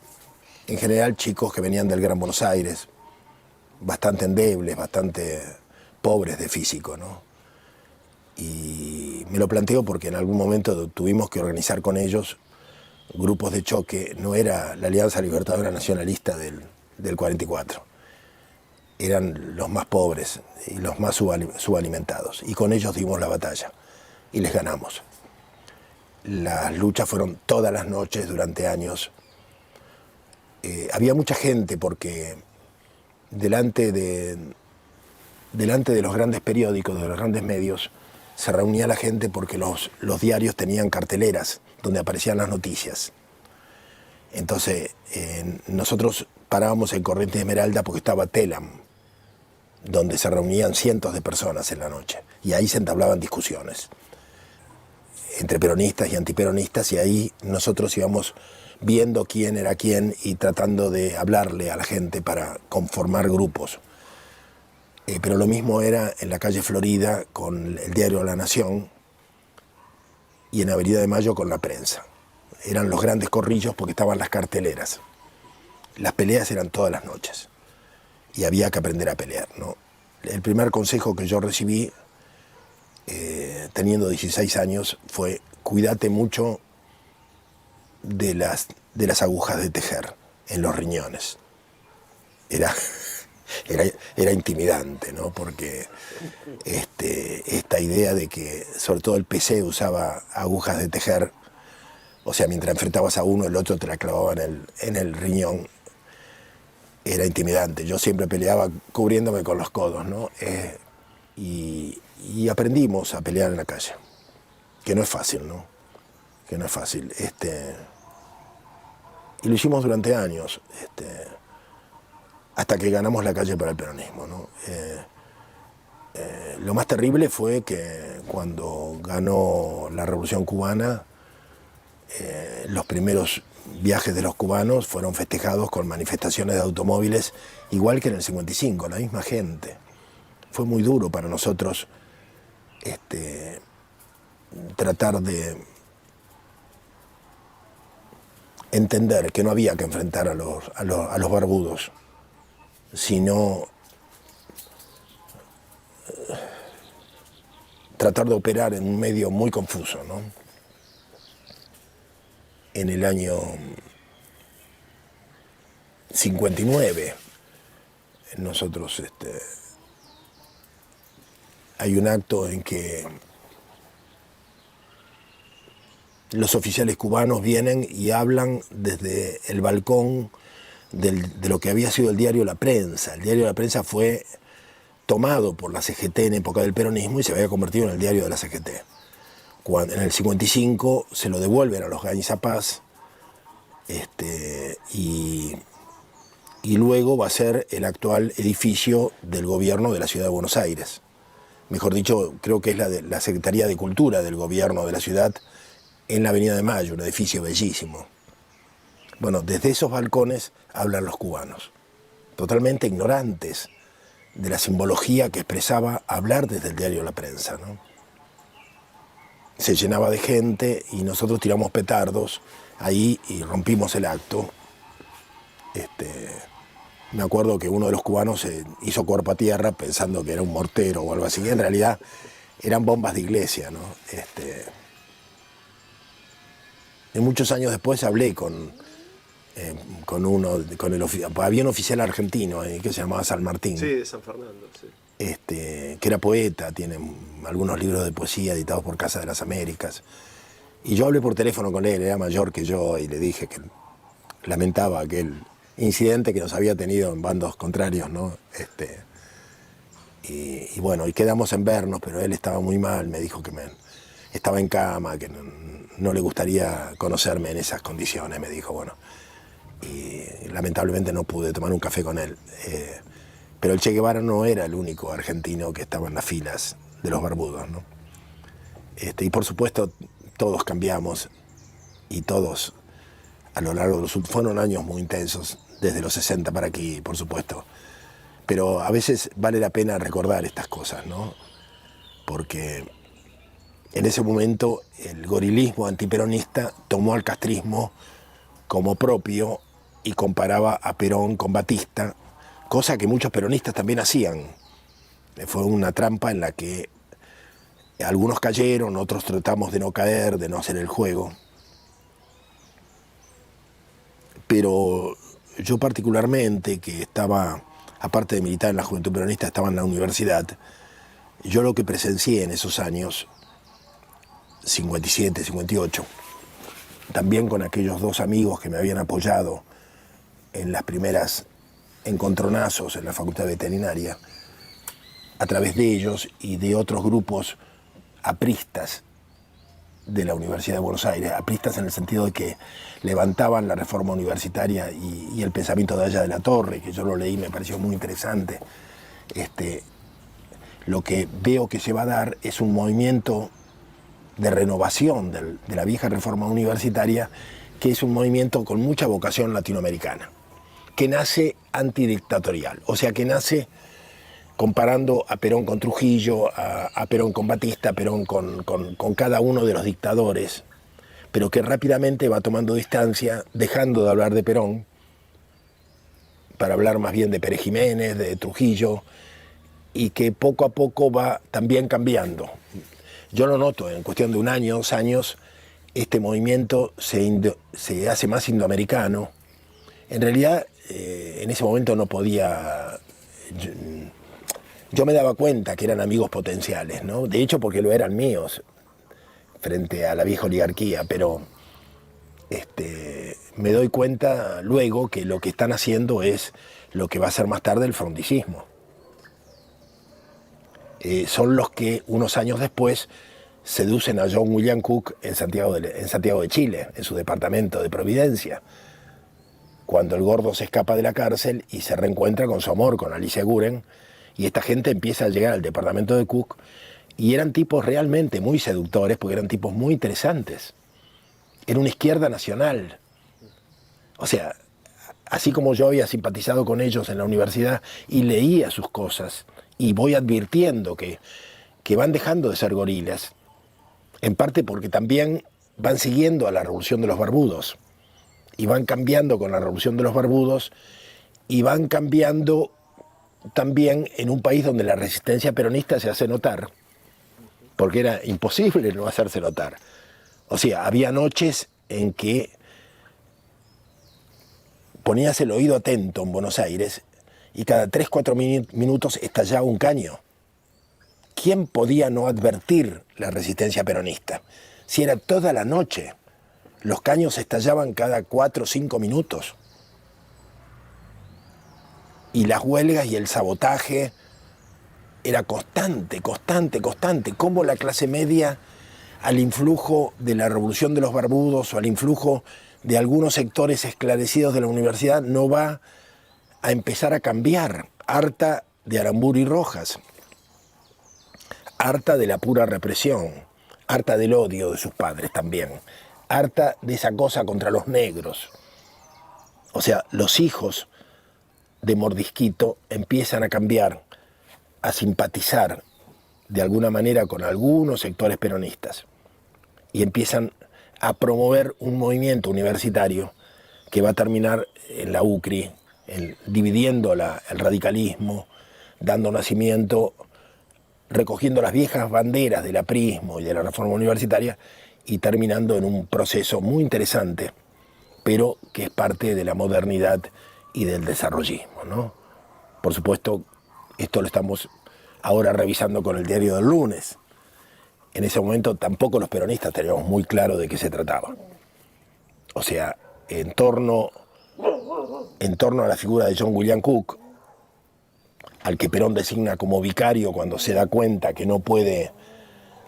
En general chicos que venían del Gran Buenos Aires, bastante endebles, bastante pobres de físico, ¿no? Y me lo planteo porque en algún momento tuvimos que organizar con ellos grupos de choque. No era la Alianza Libertadora Nacionalista del 44. Eran los más pobres y los más subalimentados. Y con ellos dimos la batalla y les ganamos. Las luchas fueron todas las noches durante años. Había mucha gente porque delante de los grandes periódicos, de los grandes medios, se reunía la gente porque los diarios tenían carteleras donde aparecían las noticias. Entonces, nosotros parábamos en Corrientes Esmeralda porque estaba Telam, donde se reunían cientos de personas en la noche. Y ahí se entablaban discusiones entre peronistas y antiperonistas, y ahí nosotros íbamos viendo quién era quién y tratando de hablarle a la gente para conformar grupos. Pero lo mismo era en la calle Florida con el diario La Nación y en Avenida de Mayo con La Prensa. Eran los grandes corrillos porque estaban las carteleras. Las peleas eran todas las noches y había que aprender a pelear, ¿no? El primer consejo que yo recibí, teniendo 16 años, fue: cuídate mucho de las agujas de tejer en los riñones. era intimidante, ¿no? Porque esta idea de que sobre todo el PC usaba agujas de tejer, o sea, mientras enfrentabas a uno, el otro te la clavaba en el riñón, era intimidante. Yo siempre peleaba cubriéndome con los codos, ¿no? Y aprendimos a pelear en la calle, que no es fácil, ¿no? Que no es fácil. Y lo hicimos durante años, hasta que ganamos la calle para el peronismo, ¿no? Lo más terrible fue que cuando ganó la Revolución Cubana, los primeros viajes de los cubanos fueron festejados con manifestaciones de automóviles, igual que en el 55, la misma gente. Fue muy duro para nosotros tratar de entender que no había que enfrentar a los barbudos, sino tratar de operar en un medio muy confuso, ¿no? En el año 59, nosotros hay un acto en que los oficiales cubanos vienen y hablan desde el balcón de lo que había sido el diario La Prensa. El diario La Prensa fue tomado por la CGT en época del peronismo y se había convertido en el diario de la CGT. Cuando, en el 55 se lo devuelven a los Gañiza Paz, y luego va a ser el actual edificio del gobierno de la ciudad de Buenos Aires. Mejor dicho, creo que es la Secretaría de Cultura del gobierno de la ciudad, en la Avenida de Mayo, un edificio bellísimo. Bueno, desde esos balcones hablan los cubanos, totalmente ignorantes de la simbología que expresaba hablar desde el diario La Prensa, ¿no? Se llenaba de gente y nosotros tiramos petardos ahí y rompimos el acto. Me acuerdo que uno de los cubanos se hizo cuerpo a tierra pensando que era un mortero o algo así. En realidad eran bombas de iglesia, ¿no? Y muchos años después hablé con había un oficial argentino que se llamaba San Martín. Sí, de San Fernando, sí. Que era poeta, tiene algunos libros de poesía editados por Casa de las Américas. Y yo hablé por teléfono con él, era mayor que yo, y le dije que lamentaba aquel incidente que nos había tenido en bandos contrarios, ¿no? Y bueno, y quedamos en vernos, pero él estaba muy mal, me dijo que estaba en cama, que no le gustaría conocerme en esas condiciones, me dijo, bueno. Y lamentablemente no pude tomar un café con él. Pero el Che Guevara no era el único argentino que estaba en las filas de los barbudos, ¿no? Y por supuesto todos cambiamos y todos a lo largo de fueron años muy intensos, desde los 60 para aquí, por supuesto. Pero a veces vale la pena recordar estas cosas, ¿no? Porque en ese momento el gorilismo antiperonista tomó al castrismo como propio y comparaba a Perón con Batista, cosa que muchos peronistas también hacían. Fue una trampa en la que algunos cayeron, otros tratamos de no caer, de no hacer el juego. Pero yo particularmente, que estaba, aparte de militar en la Juventud Peronista, estaba en la universidad, yo lo que presencié en esos años, 57, 58, también con aquellos dos amigos que me habían apoyado en las primeras encontronazos en la Facultad Veterinaria, a través de ellos y de otros grupos apristas de la Universidad de Buenos Aires, apristas en el sentido de que levantaban la reforma universitaria y el pensamiento de Aya de la Torre, que yo lo leí, me pareció muy interesante. Lo que veo que se va a dar es un movimiento de renovación de la vieja reforma universitaria, que es un movimiento con mucha vocación latinoamericana, que nace antidictatorial, o sea, que nace comparando a Perón con Trujillo, a Perón con Batista, a Perón con cada uno de los dictadores, pero que rápidamente va tomando distancia, dejando de hablar de Perón, para hablar más bien de Pérez Jiménez, de Trujillo, y que poco a poco va también cambiando. Yo lo noto, en cuestión de un año, 2 años, este movimiento se hace más indoamericano. En realidad, en ese momento no podía yo me daba cuenta que eran amigos potenciales, ¿no? De hecho, porque lo eran míos frente a la vieja oligarquía, pero me doy cuenta luego que lo que están haciendo es lo que va a ser más tarde el frondicismo. Son los que unos años después seducen a John William Cook en Santiago de Chile, en su departamento de Providencia, cuando el gordo se escapa de la cárcel y se reencuentra con su amor, con Alicia Guren, y esta gente empieza a llegar al departamento de Cook, y eran tipos realmente muy seductores, porque eran tipos muy interesantes. Era una izquierda nacional. O sea, así como yo había simpatizado con ellos en la universidad y leía sus cosas, y voy advirtiendo que van dejando de ser gorilas, en parte porque también van siguiendo a la Revolución de los Barbudos, y van cambiando con la Revolución de los Barbudos, y van cambiando también en un país donde la resistencia peronista se hace notar, porque era imposible no hacerse notar. O sea, había noches en que ponías el oído atento en Buenos Aires y cada 3-4 minutos estallaba un caño. ¿Quién podía no advertir la resistencia peronista? Si era toda la noche, los caños estallaban cada 4 o 5 minutos. Y las huelgas y el sabotaje era constante. Cómo la clase media, al influjo de la Revolución de los Barbudos o al influjo de algunos sectores esclarecidos de la universidad, no va a empezar a cambiar, harta de Aramburu y Rojas, harta de la pura represión, harta del odio de sus padres también, harta de esa cosa contra los negros. O sea, los hijos de Mordisquito empiezan a cambiar, a simpatizar de alguna manera con algunos sectores peronistas y empiezan a promover un movimiento universitario que va a terminar en la UCRI, dividiendo el radicalismo, dando nacimiento, recogiendo las viejas banderas del aprismo y de la reforma universitaria y terminando en un proceso muy interesante, pero que es parte de la modernidad y del desarrollismo, ¿no? Por supuesto, esto lo estamos ahora revisando con el diario del lunes. En ese momento tampoco los peronistas teníamos muy claro de qué se trataba. O sea, en torno a la figura de John William Cook, al que Perón designa como vicario cuando se da cuenta que no puede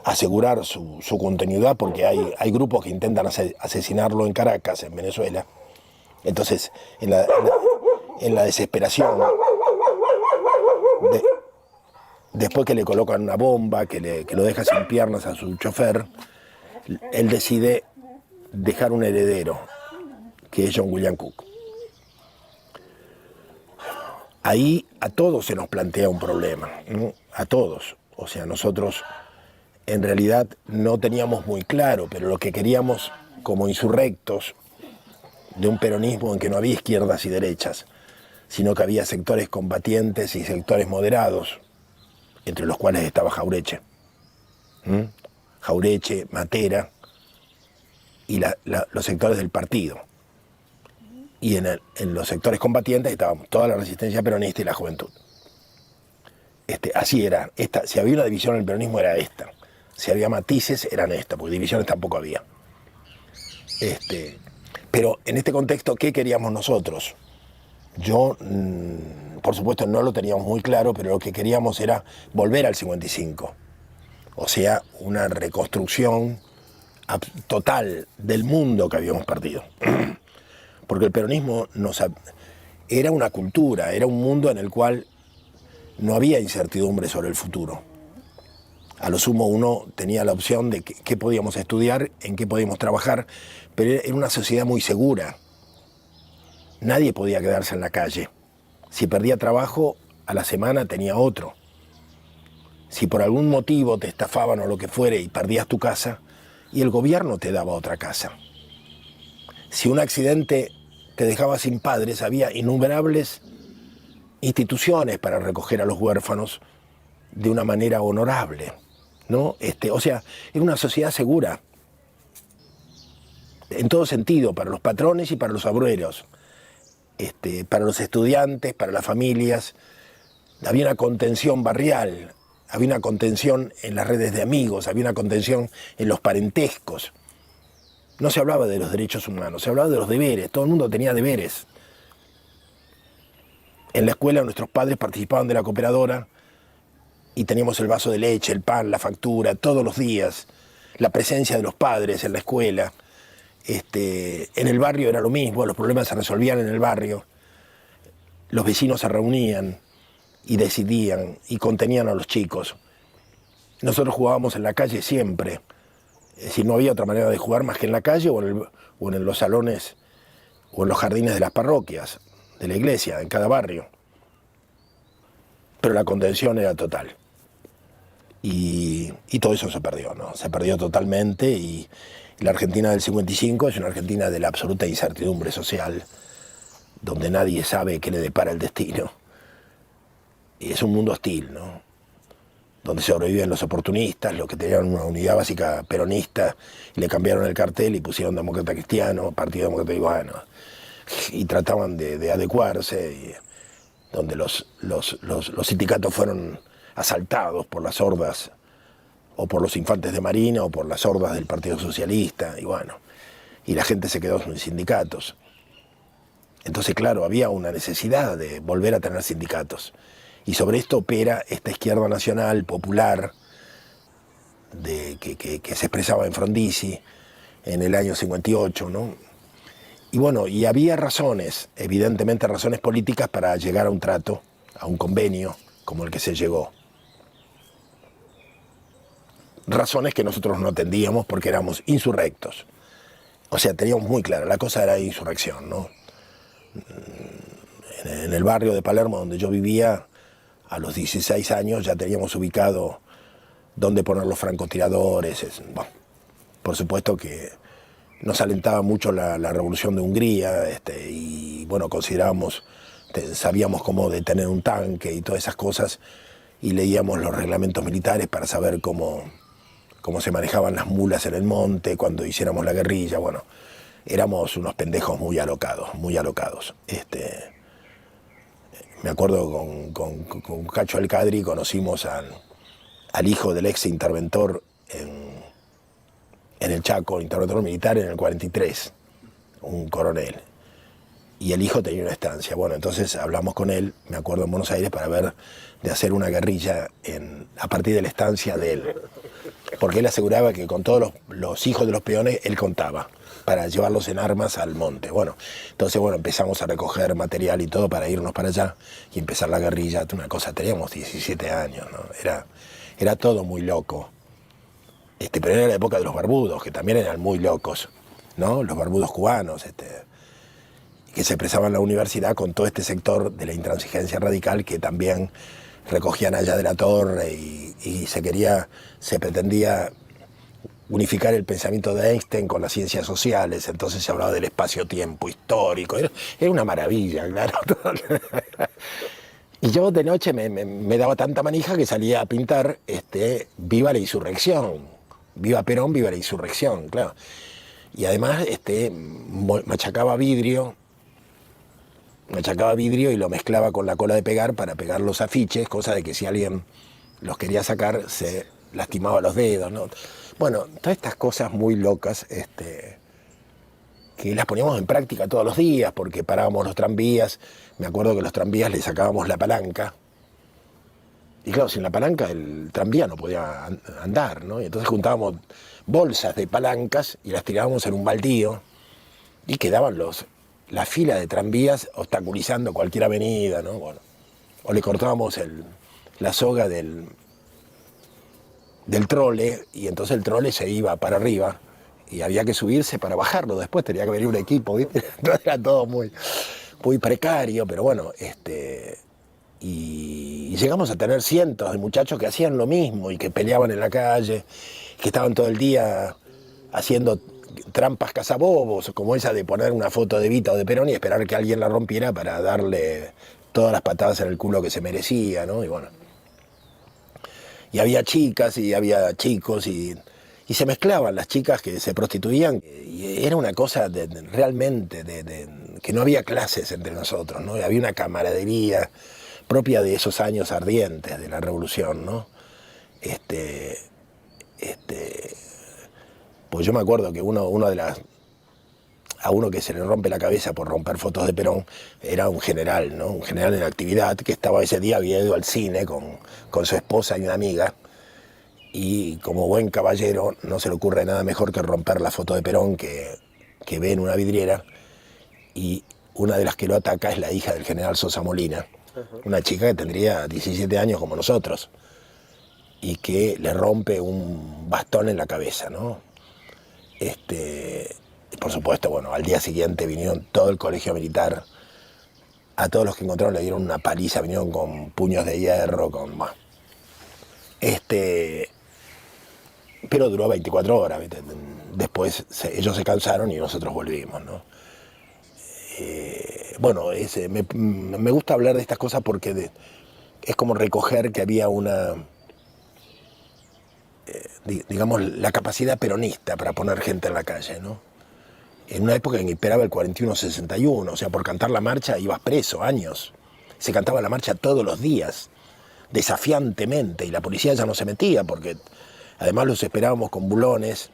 asegurar su continuidad, porque hay grupos que intentan asesinarlo en Caracas, en Venezuela. Entonces, en la desesperación, después que le colocan una bomba, que lo deja sin piernas a su chofer, él decide dejar un heredero, que es John William Cook. Ahí a todos se nos plantea un problema, ¿no? A todos. O sea, nosotros en realidad no teníamos muy claro, pero lo que queríamos como insurrectos de un peronismo en que no había izquierdas y derechas, sino que había sectores combatientes y sectores moderados, entre los cuales estaba Jaureche. Jaureche, Matera y los sectores del partido. Y en los sectores combatientes estábamos toda la resistencia peronista y la juventud. Así era. Si había una división en el peronismo era esta. Si había matices eran esta, porque divisiones tampoco había. Pero en este contexto, ¿qué queríamos nosotros? Yo, por supuesto, no lo teníamos muy claro, pero lo que queríamos era volver al 55. O sea, una reconstrucción total del mundo que habíamos perdido. Porque el peronismo era una cultura, era un mundo en el cual no había incertidumbre sobre el futuro. A lo sumo uno tenía la opción de qué podíamos estudiar, en qué podíamos trabajar, pero era una sociedad muy segura. Nadie podía quedarse en la calle. Si perdía trabajo, a la semana tenía otro. Si por algún motivo te estafaban o lo que fuere y perdías tu casa, y el gobierno te daba otra casa. Si un accidente te dejaba sin padres, había innumerables instituciones para recoger a los huérfanos de una manera honorable, ¿no? O sea, era una sociedad segura, en todo sentido, para los patrones y para los obreros, para los estudiantes, para las familias. había una contención barrial, había una contención en las redes de amigos, había una contención en los parentescos. No se hablaba de los derechos humanos, se hablaba de los deberes, todo el mundo tenía deberes. En la escuela nuestros padres participaban de la cooperadora y teníamos el vaso de leche, el pan, la factura, todos los días. La presencia de los padres en la escuela. En el barrio era lo mismo, los problemas se resolvían en el barrio. Los vecinos se reunían y decidían y contenían a los chicos. Nosotros jugábamos en la calle siempre. Es decir, no había otra manera de jugar más que en la calle o en los salones o en los jardines de las parroquias, de la iglesia, en cada barrio. Pero la contención era total. Y todo eso se perdió, ¿no? Se perdió totalmente y la Argentina del 55 es una Argentina de la absoluta incertidumbre social, donde nadie sabe qué le depara el destino. Y es un mundo hostil, ¿no? Donde sobreviven los oportunistas, los que tenían una unidad básica peronista, y le cambiaron el cartel y pusieron demócrata cristiano, partido demócrata iguano, y trataban de adecuarse, y donde los sindicatos fueron asaltados por las hordas, o por los infantes de Marina, o por las hordas del Partido Socialista, y bueno, y la gente se quedó sin sindicatos. Entonces, claro, había una necesidad de volver a tener sindicatos. Y sobre esto opera esta izquierda nacional, popular, que se expresaba en Frondizi en el año 58, ¿no? Y bueno, y había razones, evidentemente razones políticas para llegar a un trato, a un convenio como el que se llegó. Razones que nosotros no atendíamos porque éramos insurrectos. O sea, teníamos muy claro, la cosa era insurrección, ¿no? En el barrio de Palermo donde yo vivía, a los 16 años ya teníamos ubicado dónde poner los francotiradores. Bueno, por supuesto que nos alentaba mucho la revolución de Hungría, y bueno, sabíamos cómo detener un tanque y todas esas cosas, y leíamos los reglamentos militares para saber cómo se manejaban las mulas en el monte cuando hiciéramos la guerrilla. Bueno, éramos unos pendejos muy alocados, muy alocados. Me acuerdo con Cacho Alcadri conocimos al hijo del ex interventor en el Chaco, interventor militar en el 43, un coronel. Y el hijo tenía una estancia. Bueno, entonces hablamos con él, me acuerdo, en Buenos Aires, para ver de hacer una guerrilla a partir de la estancia de él. Porque él aseguraba que con todos los hijos de los peones, él contaba, para llevarlos en armas al monte. Bueno, entonces empezamos a recoger material y todo para irnos para allá y empezar la guerrilla, una cosa, teníamos 17 años, ¿no? Era todo muy loco. Pero era la época de los barbudos, que también eran muy locos, ¿no? Los barbudos cubanos, que se expresaban en la universidad con todo este sector de la intransigencia radical que también recogían allá de la Torre y se pretendía unificar el pensamiento de Einstein con las ciencias sociales. Entonces se hablaba del espacio-tiempo histórico, era una maravilla, claro. Y yo de noche me daba tanta manija que salía a pintar viva la insurrección, viva Perón, viva la insurrección, claro. Y además machacaba vidrio y lo mezclaba con la cola de pegar para pegar los afiches, cosa de que si alguien los quería sacar se lastimaba los dedos, ¿no? Bueno, todas estas cosas muy locas que las poníamos en práctica todos los días porque parábamos los tranvías. Me acuerdo que los tranvías le sacábamos la palanca. Y claro, sin la palanca el tranvía no podía andar, ¿no? Y entonces juntábamos bolsas de palancas y las tirábamos en un baldío y quedaban la fila de tranvías obstaculizando cualquier avenida, ¿no? Bueno, o le cortábamos la soga del trole y entonces el trole se iba para arriba y había que subirse para bajarlo. Después tenía que venir un equipo, ¿viste? Era todo muy, muy precario, pero bueno, y llegamos a tener cientos de muchachos que hacían lo mismo y que peleaban en la calle, que estaban todo el día haciendo trampas cazabobos, como esa de poner una foto de Evita o de Perón y esperar que alguien la rompiera para darle todas las patadas en el culo que se merecía, ¿no? Y bueno, y había chicas y había chicos y se mezclaban las chicas que se prostituían y era una cosa realmente que no había clases entre nosotros, ¿no? Y había una camaradería propia de esos años ardientes de la revolución, ¿no? Pues yo me acuerdo que a uno que se le rompe la cabeza por romper fotos de Perón era un general, ¿no? Un general en actividad que estaba ese día, había ido al cine con su esposa y una amiga, y como buen caballero no se le ocurre nada mejor que romper la foto de Perón que ve en una vidriera, y una de las que lo ataca es la hija del general Sosa Molina, una chica que tendría 17 años como nosotros, y que le rompe un bastón en la cabeza, ¿no? Y por supuesto, bueno, al día siguiente vinieron todo el colegio militar, a todos los que encontraron le dieron una paliza, vinieron con puños de hierro, bueno. Pero duró 24 horas, ¿viste? Después ellos se cansaron y nosotros volvimos, ¿no? Bueno, me gusta hablar de estas cosas porque es como recoger que había digamos, la capacidad peronista para poner gente en la calle, ¿no? En una época en que imperaba el 41-61, o sea, por cantar la marcha ibas preso años. Se cantaba la marcha todos los días, desafiantemente, y la policía ya no se metía, porque además los esperábamos con bulones,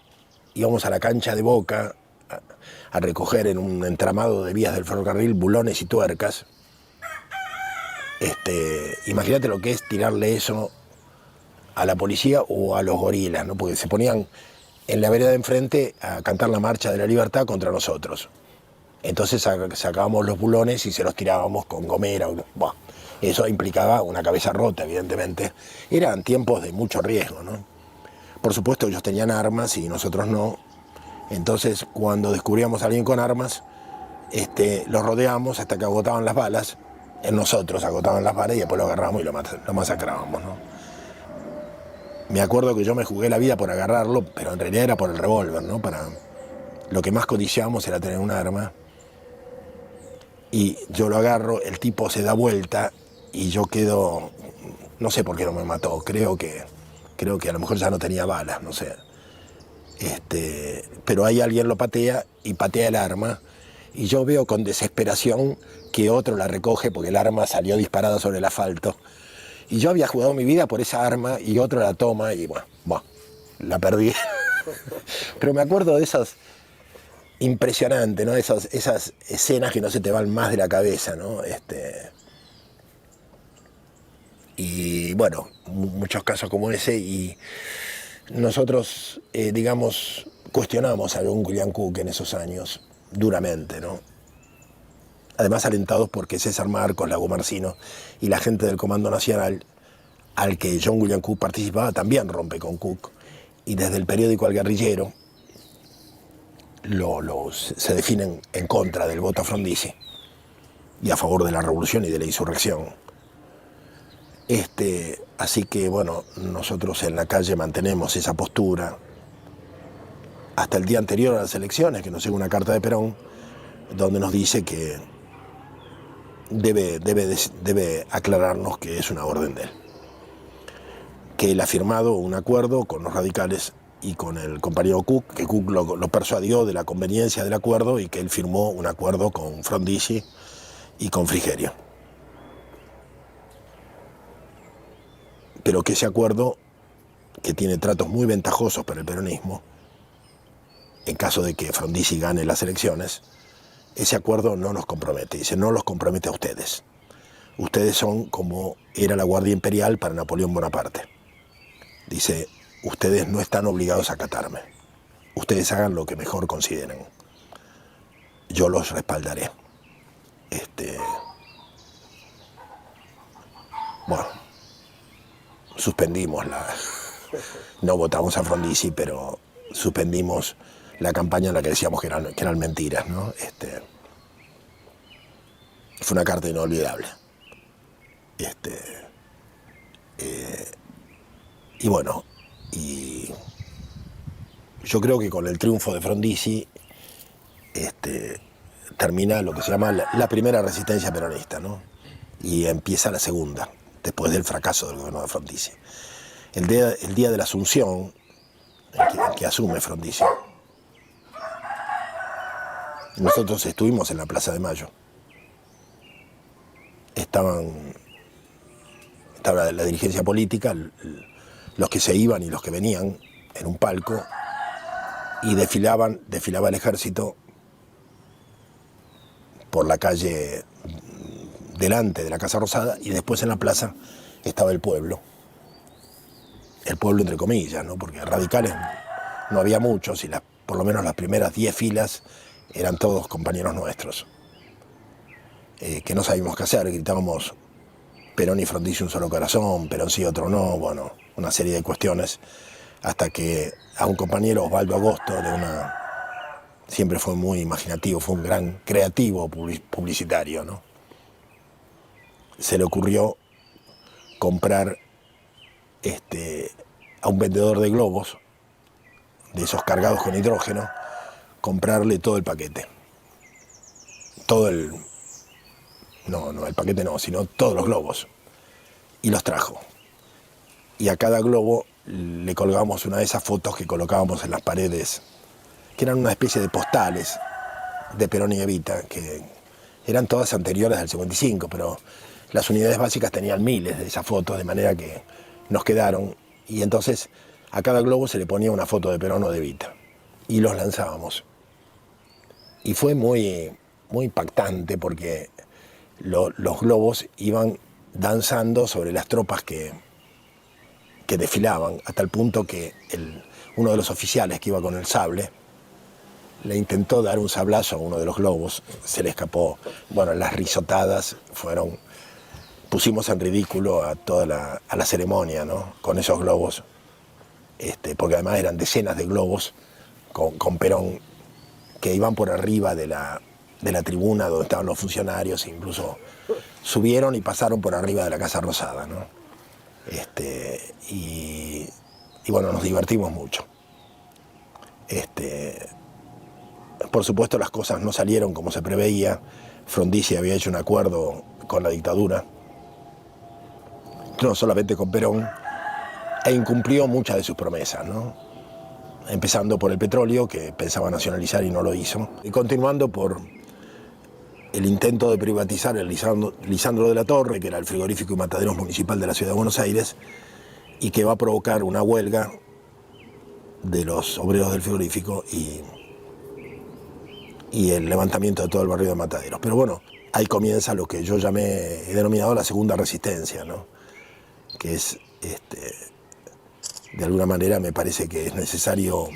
íbamos a la cancha de Boca a recoger en un entramado de vías del ferrocarril bulones y tuercas. Imagínate lo que es tirarle eso a la policía o a los gorilas, ¿no? Porque se ponían en la vereda de enfrente a cantar la marcha de la libertad contra nosotros. Entonces sacábamos los bulones y se los tirábamos con gomera. Bueno, eso implicaba una cabeza rota, evidentemente. Eran tiempos de mucho riesgo, ¿no? Por supuesto, ellos tenían armas y nosotros no. Entonces, cuando descubríamos a alguien con armas, los rodeamos hasta que agotaban las balas. En nosotros agotaban las balas y después lo agarramos y lo masacrábamos, ¿no? Me acuerdo que yo me jugué la vida por agarrarlo, pero en realidad era por el revólver, ¿no? Lo que más codiciábamos era tener un arma. Y yo lo agarro, el tipo se da vuelta y yo quedo... No sé por qué no me mató, creo que a lo mejor ya no tenía balas, no sé. Pero ahí alguien lo patea y patea el arma. Y yo veo con desesperación que otro la recoge porque el arma salió disparada sobre el asfalto. Y yo había jugado mi vida por esa arma y otro la toma y bueno, la perdí. Pero me acuerdo de esas impresionantes, ¿no? Esas escenas que no se te van más de la cabeza, ¿no? Y bueno, muchos casos como ese, y nosotros, digamos, cuestionamos a John William Cook en esos años, duramente, ¿no? Además alentados porque César Marcos, Lago Marcino y la gente del Comando Nacional, al que John William Cook participaba, también rompe con Cook. Y desde el periódico al guerrillero se definen en contra del voto a Frondizi y a favor de la revolución y de la insurrección. Así que bueno, nosotros en la calle mantenemos esa postura hasta el día anterior a las elecciones, que nos llega una carta de Perón donde nos dice que debe aclararnos que es una orden de él, que él ha firmado un acuerdo con los radicales y con el compañero Cook, que Cook lo persuadió de la conveniencia del acuerdo y que él firmó un acuerdo con Frondizi y con Frigerio. Pero que ese acuerdo, que tiene tratos muy ventajosos para el peronismo, en caso de que Frondizi gane las elecciones, ese acuerdo no nos compromete. Dice, no los compromete a ustedes. Ustedes son como era la Guardia Imperial para Napoleón Bonaparte. Dice, ustedes no están obligados a acatarme. Ustedes hagan lo que mejor consideren. Yo los respaldaré. Bueno, suspendimos no votamos a Frondizi, pero suspendimos la campaña en la que decíamos que eran mentiras, ¿no? Fue una carta inolvidable. Y bueno, yo creo que con el triunfo de Frondizi termina lo que se llama la primera resistencia peronista, ¿no? Y empieza la segunda, después del fracaso del gobierno de Frondizi. El día de la Asunción, en que asume Frondizi, nosotros estuvimos en la Plaza de Mayo. Estaban estaba la dirigencia política, los que se iban y los que venían en un palco, y desfilaba el ejército por la calle delante de la Casa Rosada, y después en la plaza estaba el pueblo entre comillas, ¿no? Porque radicales no había muchos, y por lo menos las primeras 10 filas eran todos compañeros nuestros, que no sabíamos qué hacer, gritábamos Perón y Frondizi un solo corazón, Perón sí, otro no, bueno, una serie de cuestiones, hasta que a un compañero, Osvaldo Agosto, siempre fue muy imaginativo, fue un gran creativo publicitario, ¿no? Se le ocurrió comprar a un vendedor de globos, de esos cargados con hidrógeno, comprarle todo el paquete. No, el paquete no, sino todos los globos. Y los trajo. Y a cada globo le colgamos una de esas fotos que colocábamos en las paredes, que eran una especie de postales de Perón y Evita, que eran todas anteriores al 55, pero las unidades básicas tenían miles de esas fotos, de manera que nos quedaron, y entonces a cada globo se le ponía una foto de Perón o de Evita, y los lanzábamos. Y fue muy, muy impactante porque los globos iban danzando sobre las tropas que desfilaban, hasta el punto que uno de los oficiales que iba con el sable le intentó dar un sablazo a uno de los globos, se le escapó. Bueno, las risotadas pusimos en ridículo a toda la ceremonia, ¿no? Con esos globos, porque además eran decenas de globos con Perón que iban por arriba de la tribuna donde estaban los funcionarios, e incluso subieron y pasaron por arriba de la Casa Rosada, ¿no? Y bueno, nos divertimos mucho. Por supuesto, las cosas no salieron como se preveía. Frondizi había hecho un acuerdo con la dictadura, no solamente con Perón, e incumplió muchas de sus promesas, ¿no? Empezando por el petróleo, que pensaba nacionalizar y no lo hizo, y continuando por el intento de privatizar el Lisandro de la Torre, que era el frigorífico y mataderos municipal de la ciudad de Buenos Aires, y que va a provocar una huelga de los obreros del frigorífico y el levantamiento de todo el barrio de Mataderos. Pero bueno, ahí comienza lo que yo he denominado la segunda resistencia, ¿no? Que es, de alguna manera me parece que es necesario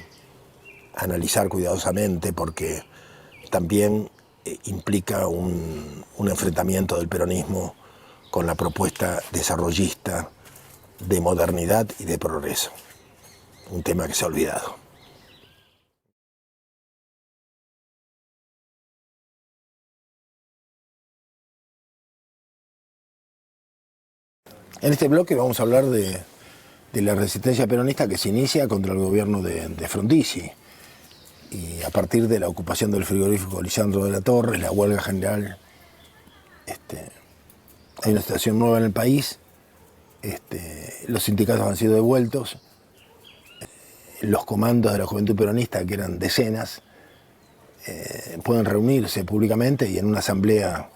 analizar cuidadosamente, porque también implica un enfrentamiento del peronismo con la propuesta desarrollista de modernidad y de progreso, un tema que se ha olvidado. En este bloque vamos a hablar de la resistencia peronista que se inicia contra el gobierno de Frondizi, y a partir de la ocupación del frigorífico Lisandro de la Torre, la huelga general. Hay una situación nueva en el país, los sindicatos han sido devueltos, los comandos de la Juventud Peronista, que eran decenas, pueden reunirse públicamente y en una asamblea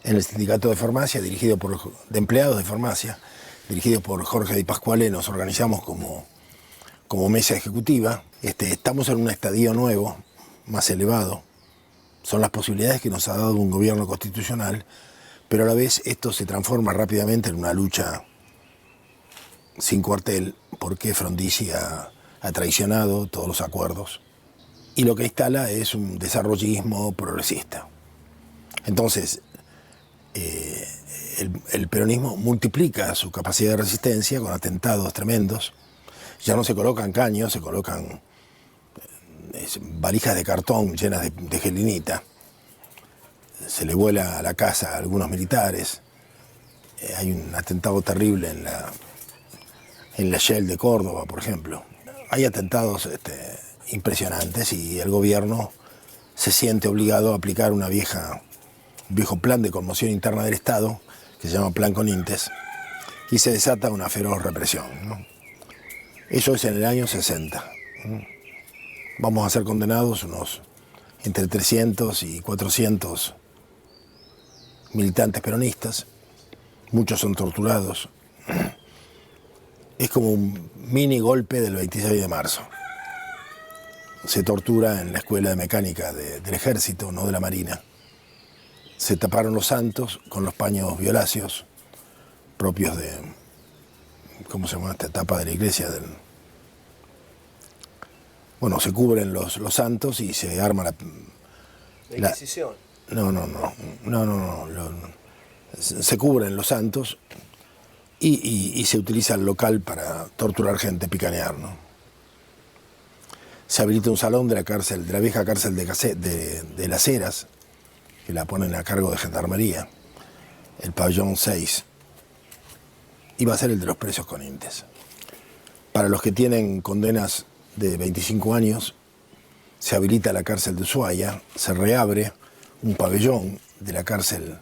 en el sindicato de farmacia, de empleados de farmacia, dirigido por Jorge Di Pasquale, nos organizamos como mesa ejecutiva. Estamos en un estadio nuevo, más elevado. Son las posibilidades que nos ha dado un gobierno constitucional, pero a la vez esto se transforma rápidamente en una lucha sin cuartel, porque Frondizi ha traicionado todos los acuerdos, y lo que instala es un desarrollismo progresista. Entonces, el peronismo multiplica su capacidad de resistencia con atentados tremendos. Ya no se colocan caños, se colocan valijas de cartón llenas de gelinita. Se le vuela a la casa a algunos militares. Hay un atentado terrible en la Shell de Córdoba, por ejemplo. Hay atentados impresionantes, y el gobierno se siente obligado a aplicar un viejo plan de conmoción interna del Estado, que se llama Plan Conintes, y se desata una feroz represión, ¿no? Eso es en el año 60. Vamos a ser condenados entre 300 y 400 militantes peronistas. Muchos son torturados, es como un mini golpe del 26 de marzo. Se tortura en la escuela de mecánica del ejército, no de la marina. Se taparon los santos con los paños violáceos propios de, ¿cómo se llama esta etapa de la iglesia? Bueno, se cubren los santos y se arma ¿La Inquisición? No. Se cubren los santos y se utiliza el local para torturar gente, picanear, ¿no? Se habilita un salón de la cárcel, de la vieja cárcel de Las Heras, que la ponen a cargo de Gendarmería, el pabellón 6, y va a ser el de los presos con INTES. Para los que tienen condenas de 25 años, se habilita la cárcel de Ushuaia, se reabre un pabellón de la cárcel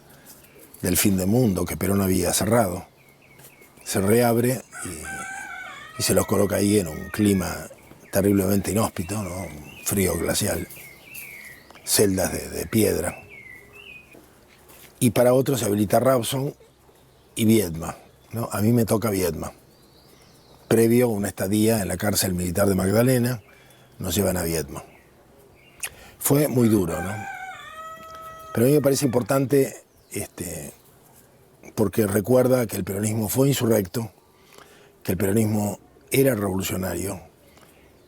del fin del mundo que Perón había cerrado. Se reabre y se los coloca ahí en un clima terriblemente inhóspito, ¿no? Un frío glacial, celdas de piedra. Y para otros se habilita Rawson y Viedma, ¿no? A mí me toca Viedma. Previo a una estadía en la cárcel militar de Magdalena, nos llevan a Viedma. Fue muy duro, ¿no? Pero a mí me parece importante porque recuerda que el peronismo fue insurrecto, que el peronismo era revolucionario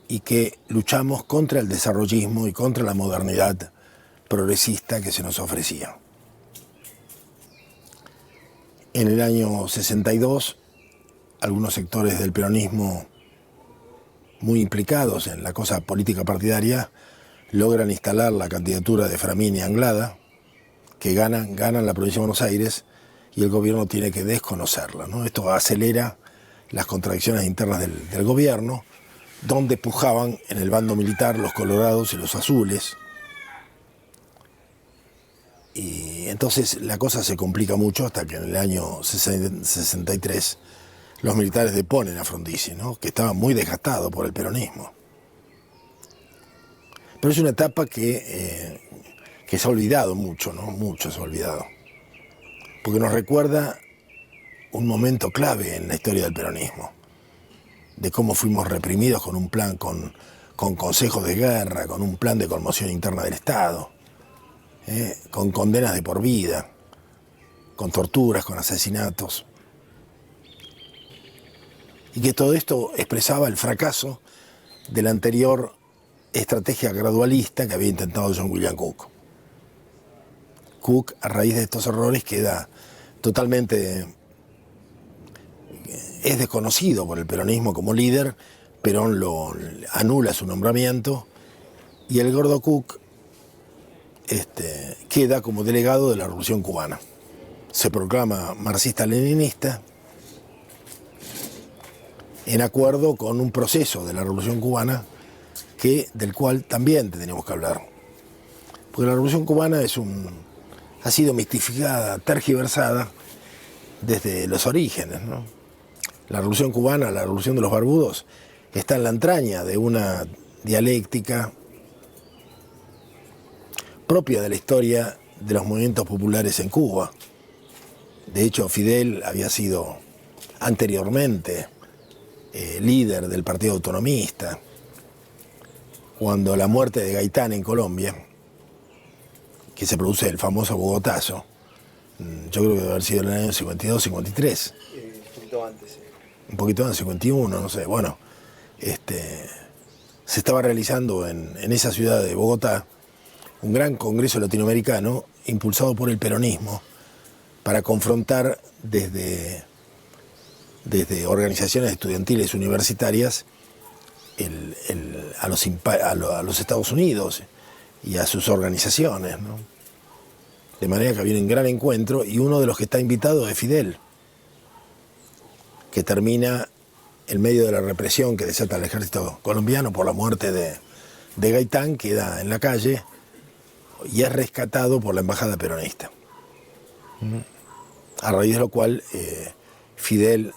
y que luchamos contra el desarrollismo y contra la modernidad progresista que se nos ofrecía. En el año 62, algunos sectores del peronismo muy implicados en la cosa política partidaria logran instalar la candidatura de Framini Anglada, que ganan la provincia de Buenos Aires y el gobierno tiene que desconocerla, ¿no? Esto acelera las contradicciones internas del gobierno, donde pujaban en el bando militar los colorados y los azules. Y entonces la cosa se complica mucho hasta que en el año 63 los militares deponen a Frondizi, ¿no? Que estaba muy desgastado por el peronismo. Pero es una etapa que se ha olvidado mucho, ¿no? Mucho se ha olvidado. Porque nos recuerda un momento clave en la historia del peronismo, de cómo fuimos reprimidos con un plan, con consejos de guerra, con un plan de conmoción interna del Estado, con condenas de por vida, con torturas, con asesinatos. Y que todo esto expresaba el fracaso de la anterior estrategia gradualista que había intentado John William Cook. Cook, a raíz de estos errores, queda totalmente... es desconocido por el peronismo como líder, Perón lo anula su nombramiento y el gordo Cook queda como delegado de la Revolución Cubana. Se proclama marxista-leninista en acuerdo con un proceso de la Revolución Cubana del cual también tenemos que hablar. Porque la Revolución Cubana ha sido mistificada, tergiversada desde los orígenes, ¿no? La Revolución Cubana, la Revolución de los Barbudos, está en la entraña de una dialéctica propia de la historia de los movimientos populares en Cuba. De hecho, Fidel había sido anteriormente líder del Partido Autonomista. Cuando la muerte de Gaitán en Colombia, que se produce el famoso Bogotazo, yo creo que debe haber sido en el año 52, 53. Un poquito antes, sí. Un poquito antes, 51, no sé. Bueno, se estaba realizando en esa ciudad de Bogotá un gran congreso latinoamericano impulsado por el peronismo para confrontar desde organizaciones estudiantiles universitarias a los Estados Unidos y a sus organizaciones, ¿no? De manera que había un gran encuentro y uno de los que está invitado es Fidel, que termina en medio de la represión que desata el ejército colombiano por la muerte de Gaitán, queda en la calle y es rescatado por la embajada peronista. A raíz de lo cual Fidel,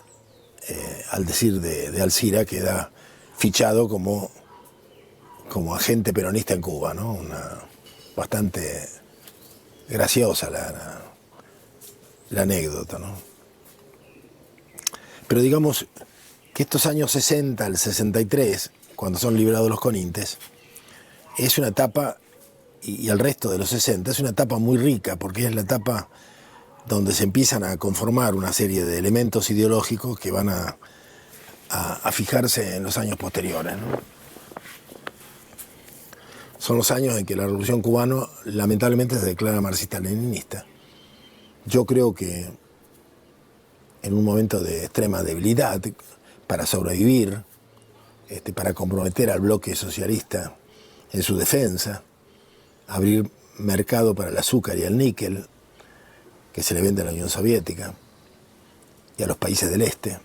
al decir de Alcira, queda fichado como agente peronista en Cuba, ¿no? Bastante graciosa la anécdota, ¿no? Pero digamos que estos años 60 al 63, cuando son liberados los conintes, es una etapa, y el resto de los 60, es una etapa muy rica, porque es la etapa donde se empiezan a conformar una serie de elementos ideológicos que van a fijarse en los años posteriores, ¿no? Son los años en que la Revolución Cubana lamentablemente se declara marxista-leninista. Yo creo que en un momento de extrema debilidad, para sobrevivir, para comprometer al bloque socialista en su defensa, abrir mercado para el azúcar y el níquel que se le vende a la Unión Soviética y a los países del este.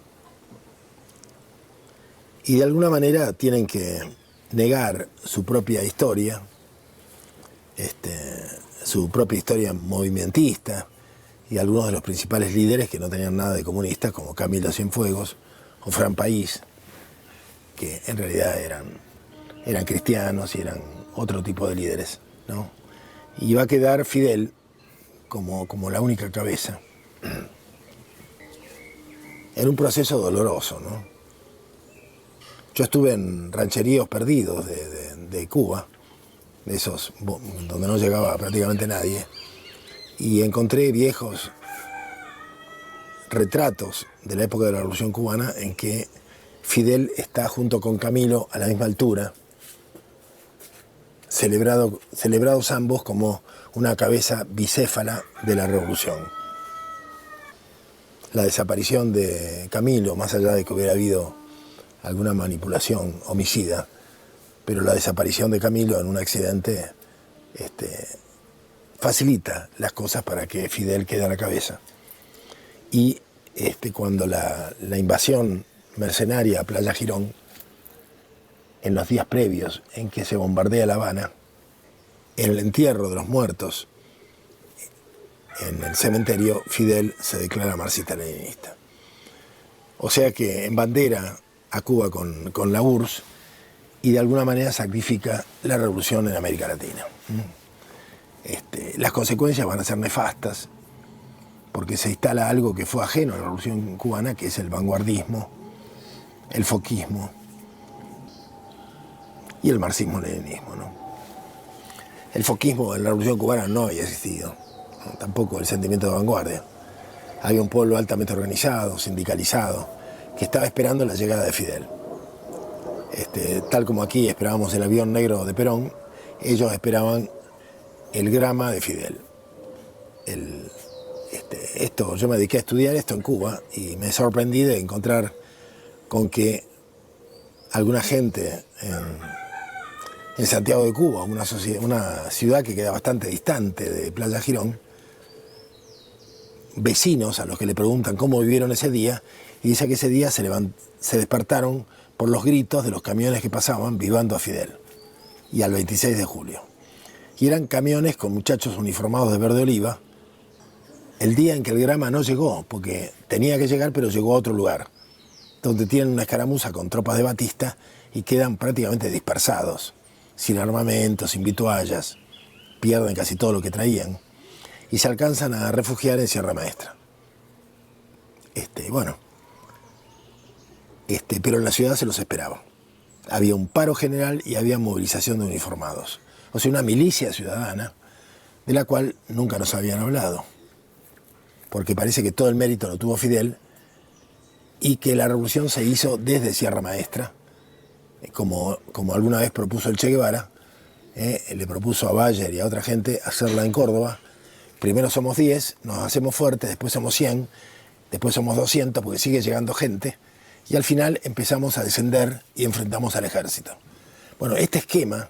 Y de alguna manera tienen que negar su propia historia, su propia historia movimentista, y algunos de los principales líderes que no tenían nada de comunistas, como Camilo Cienfuegos o Fran País, que en realidad eran cristianos y eran otro tipo de líderes, ¿no? Y va a quedar Fidel como la única cabeza, en un proceso doloroso, ¿no? Yo estuve en rancheríos perdidos de Cuba, de esos donde no llegaba prácticamente nadie, y encontré viejos retratos de la época de la Revolución Cubana en que Fidel está junto con Camilo a la misma altura, celebrados ambos como una cabeza bicéfala de la revolución. La desaparición de Camilo, más allá de que hubiera habido alguna manipulación homicida, pero la desaparición de Camilo en un accidente facilita las cosas para que Fidel quede a la cabeza. Y cuando la invasión mercenaria a Playa Girón, en los días previos en que se bombardea La Habana, en el entierro de los muertos, en el cementerio, Fidel se declara marxista-leninista. O sea que embandera a Cuba con la URSS y de alguna manera sacrifica la revolución en América Latina. Las consecuencias van a ser nefastas, porque se instala algo que fue ajeno a la Revolución Cubana, que es el vanguardismo, el foquismo y el marxismo-leninismo, ¿no? El foquismo en la Revolución Cubana no había existido, ¿no? Tampoco el sentimiento de vanguardia. Había un pueblo altamente organizado, sindicalizado, que estaba esperando la llegada de Fidel. Tal como aquí esperábamos el avión negro de Perón, ellos esperaban el grama de Fidel. Yo me dediqué a estudiar esto en Cuba y me sorprendí de encontrar con que alguna gente en Santiago de Cuba, una ciudad que queda bastante distante de Playa Girón, vecinos a los que le preguntan cómo vivieron ese día, y dice que ese día se despertaron por los gritos de los camiones que pasaban vivando a Fidel, y al 26 de julio. Y eran camiones con muchachos uniformados de verde oliva, el día en que el grama no llegó, porque tenía que llegar, pero llegó a otro lugar, donde tienen una escaramuza con tropas de Batista y quedan prácticamente dispersados, sin armamento, sin vituallas, pierden casi todo lo que traían, y se alcanzan a refugiar en Sierra Maestra. Pero en la ciudad se los esperaba. Había un paro general y había movilización de uniformados. O sea, una milicia ciudadana de la cual nunca nos habían hablado. Porque parece que todo el mérito lo tuvo Fidel y que la revolución se hizo desde Sierra Maestra, como alguna vez propuso el Che Guevara, le propuso a Bayer y a otra gente hacerla en Córdoba. Primero somos 10, nos hacemos fuertes, después somos 100, después somos 200 porque sigue llegando gente, y al final empezamos a descender y enfrentamos al ejército. Bueno, este esquema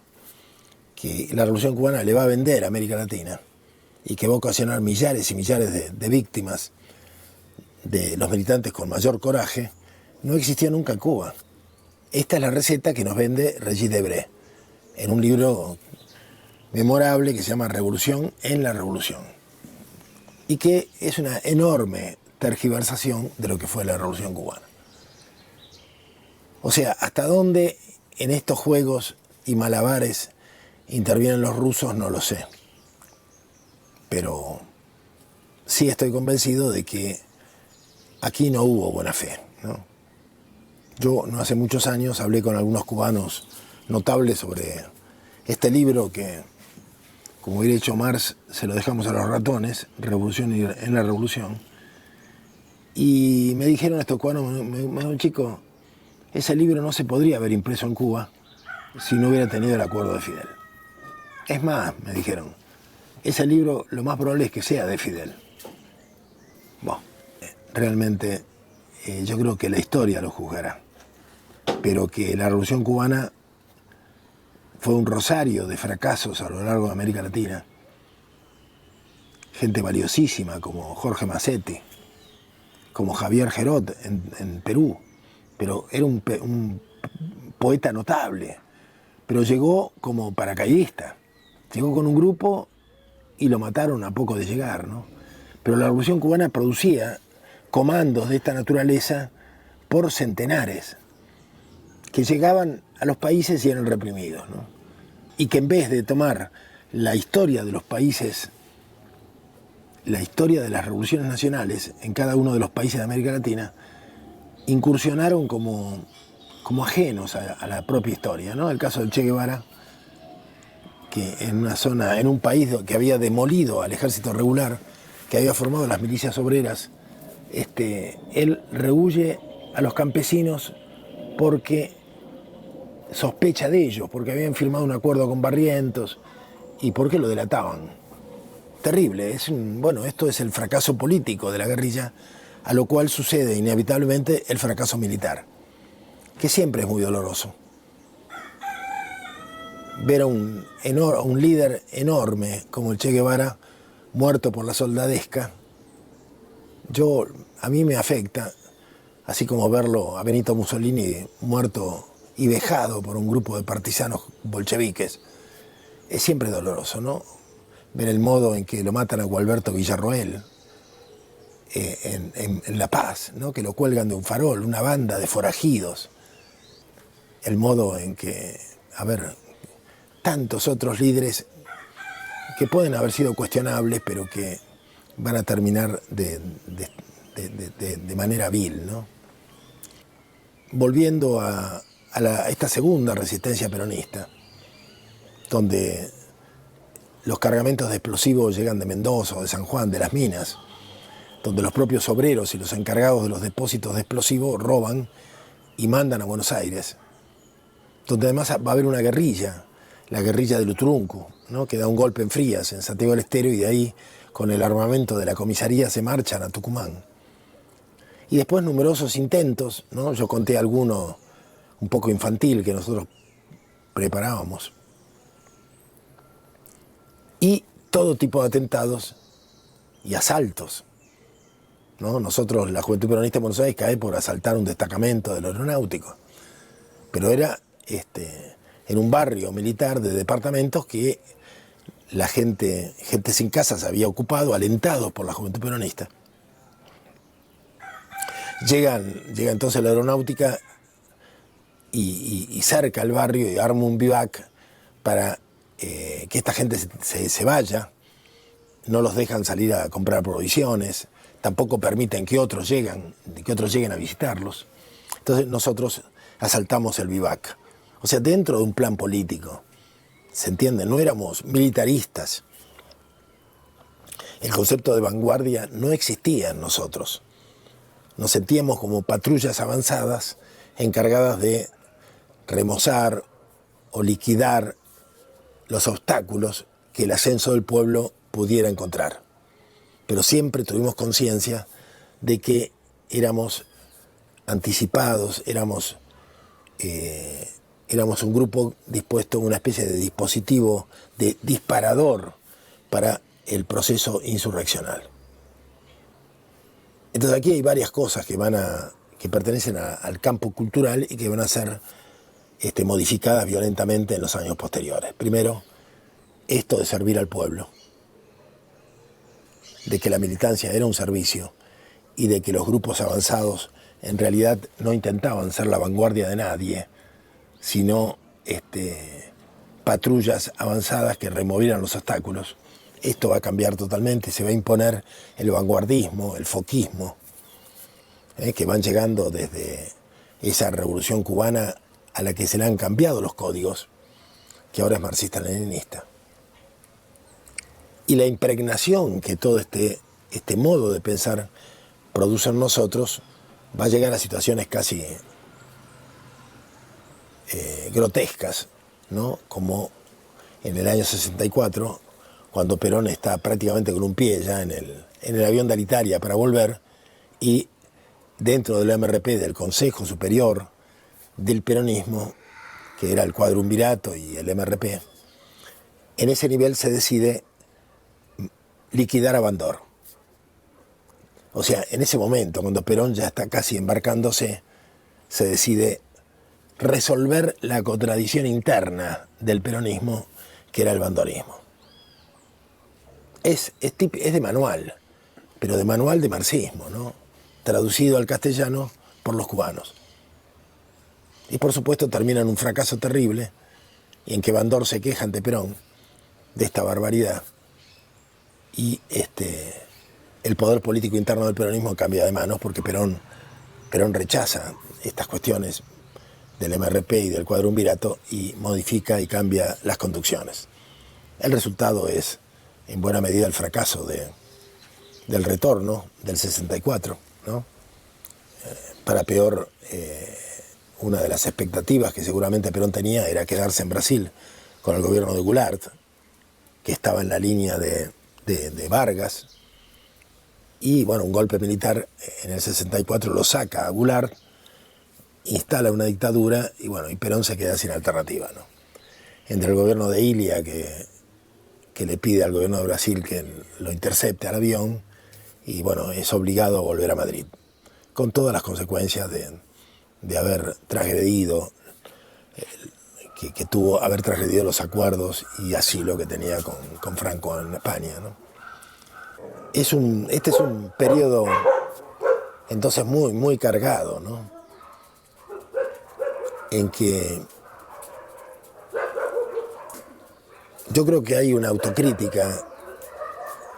que la Revolución Cubana le va a vender a América Latina y que va a ocasionar millares y millares de víctimas de los militantes con mayor coraje, no existió nunca en Cuba. Esta es la receta que nos vende Regis Debray en un libro memorable que se llama Revolución en la Revolución, y que es una enorme tergiversación de lo que fue la Revolución Cubana. O sea, hasta dónde en estos juegos y malabares intervienen los rusos no lo sé, pero sí estoy convencido de que aquí no hubo buena fe, ¿no? Yo no hace muchos años hablé con algunos cubanos notables sobre este libro que, como hubiera hecho Marx, se lo dejamos a los ratones, Revolución en la Revolución. Y me dijeron estos cubanos, me dijeron, chico, ese libro no se podría haber impreso en Cuba si no hubiera tenido el acuerdo de Fidel. Es más, me dijeron, ese libro lo más probable es que sea de Fidel. Bueno, realmente yo creo que la historia lo juzgará, pero que la Revolución Cubana fue un rosario de fracasos a lo largo de América Latina. Gente valiosísima como Jorge Massetti, como Javier Gerot en Perú, pero era un poeta notable, pero llegó como paracaidista, llegó con un grupo y lo mataron a poco de llegar, ¿no? Pero la Revolución Cubana producía comandos de esta naturaleza por centenares, que llegaban a los países y eran reprimidos, ¿no? Y que en vez de tomar la historia de los países, la historia de las revoluciones nacionales en cada uno de los países de América Latina, incursionaron como ajenos a la propia historia, ¿no? El caso del Che Guevara, que en una zona, en un país que había demolido al ejército regular, que había formado las milicias obreras, él rehúye a los campesinos porque sospecha de ellos, porque habían firmado un acuerdo con Barrientos y porque lo delataban. Terrible, bueno, esto es el fracaso político de la guerrilla, a lo cual sucede inevitablemente el fracaso militar, que siempre es muy doloroso. Ver a un líder enorme como el Che Guevara muerto por la soldadesca, a mí me afecta, así como verlo a Benito Mussolini muerto y vejado por un grupo de partisanos bolcheviques. Es siempre doloroso, ¿no? Ver el modo en que lo matan a Gualberto Villarroel en La Paz, ¿no? Que lo cuelgan de un farol, una banda de forajidos. El modo en que, tantos otros líderes que pueden haber sido cuestionables, pero que van a terminar de manera vil, ¿no? Volviendo a esta segunda resistencia peronista, donde los cargamentos de explosivos llegan de Mendoza o de San Juan, de las minas, donde los propios obreros y los encargados de los depósitos de explosivos roban y mandan a Buenos Aires, donde además va a haber una guerrilla, la guerrilla del Utrunco, ¿no? Que da un golpe en Frías, en Santiago del Estero, y de ahí, con el armamento de la comisaría, se marchan a Tucumán. Y después numerosos intentos, ¿no? Yo conté alguno un poco infantil que nosotros preparábamos. Y todo tipo de atentados y asaltos, ¿no? Nosotros, la Juventud Peronista de Buenos Aires, cae por asaltar un destacamento del aeronáutico. Pero era en un barrio militar de departamentos que la gente sin casas había ocupado, alentados por la Juventud Peronista. Llega entonces la aeronáutica y cerca el barrio y arma un vivac para que esta gente se vaya. No los dejan salir a comprar provisiones, tampoco permiten que otros lleguen a visitarlos. Entonces nosotros asaltamos el vivac. O sea, dentro de un plan político, ¿se entiende? No éramos militaristas. El concepto de vanguardia no existía en nosotros. Nos sentíamos como patrullas avanzadas encargadas de remozar o liquidar los obstáculos que el ascenso del pueblo pudiera encontrar. Pero siempre tuvimos conciencia de que éramos anticipados, éramos un grupo dispuesto a una especie de dispositivo de disparador para el proceso insurreccional. Entonces aquí hay varias cosas que pertenecen al campo cultural y que van a ser modificadas violentamente en los años posteriores. Primero, esto de servir al pueblo, de que la militancia era un servicio y de que los grupos avanzados en realidad no intentaban ser la vanguardia de nadie, sino patrullas avanzadas que removieran los obstáculos. Esto va a cambiar totalmente, se va a imponer el vanguardismo, el foquismo, que van llegando desde esa revolución cubana a la que se le han cambiado los códigos, que ahora es marxista-leninista. Y la impregnación que todo este modo de pensar produce en nosotros va a llegar a situaciones casi grotescas, ¿no? Como en el año 64, cuando Perón está prácticamente con un pie ya en el avión de Alitalia para volver, y dentro del MRP, del Consejo Superior del Peronismo, que era el Cuadrumvirato y el MRP, en ese nivel se decide liquidar a Bandor. O sea, en ese momento, cuando Perón ya está casi embarcándose, se decide resolver la contradicción interna del peronismo, que era el bandorismo. Es de manual, pero de manual de marxismo, ¿no? Traducido al castellano por los cubanos. Y por supuesto termina en un fracaso terrible, y en que Bandor se queja ante Perón de esta barbaridad, y el poder político interno del peronismo cambia de manos, porque Perón rechaza estas cuestiones del MRP y del Cuadrumvirato y modifica y cambia las conducciones. El resultado es, en buena medida, el fracaso del retorno del 64, ¿no? Para peor, una de las expectativas que seguramente Perón tenía era quedarse en Brasil con el gobierno de Goulart, que estaba en la línea de Vargas, y bueno, un golpe militar en el 64 lo saca a Goulart, instala una dictadura, y bueno, y Perón se queda sin alternativa, ¿no? Entre el gobierno de Ilia, que le pide al gobierno de Brasil que lo intercepte al avión, y bueno, es obligado a volver a Madrid, con todas las consecuencias de haber transgredido, haber transgredido los acuerdos y asilo que tenía con Franco en España, ¿no? Este es un periodo entonces muy, muy cargado, ¿no? En que yo creo que hay una autocrítica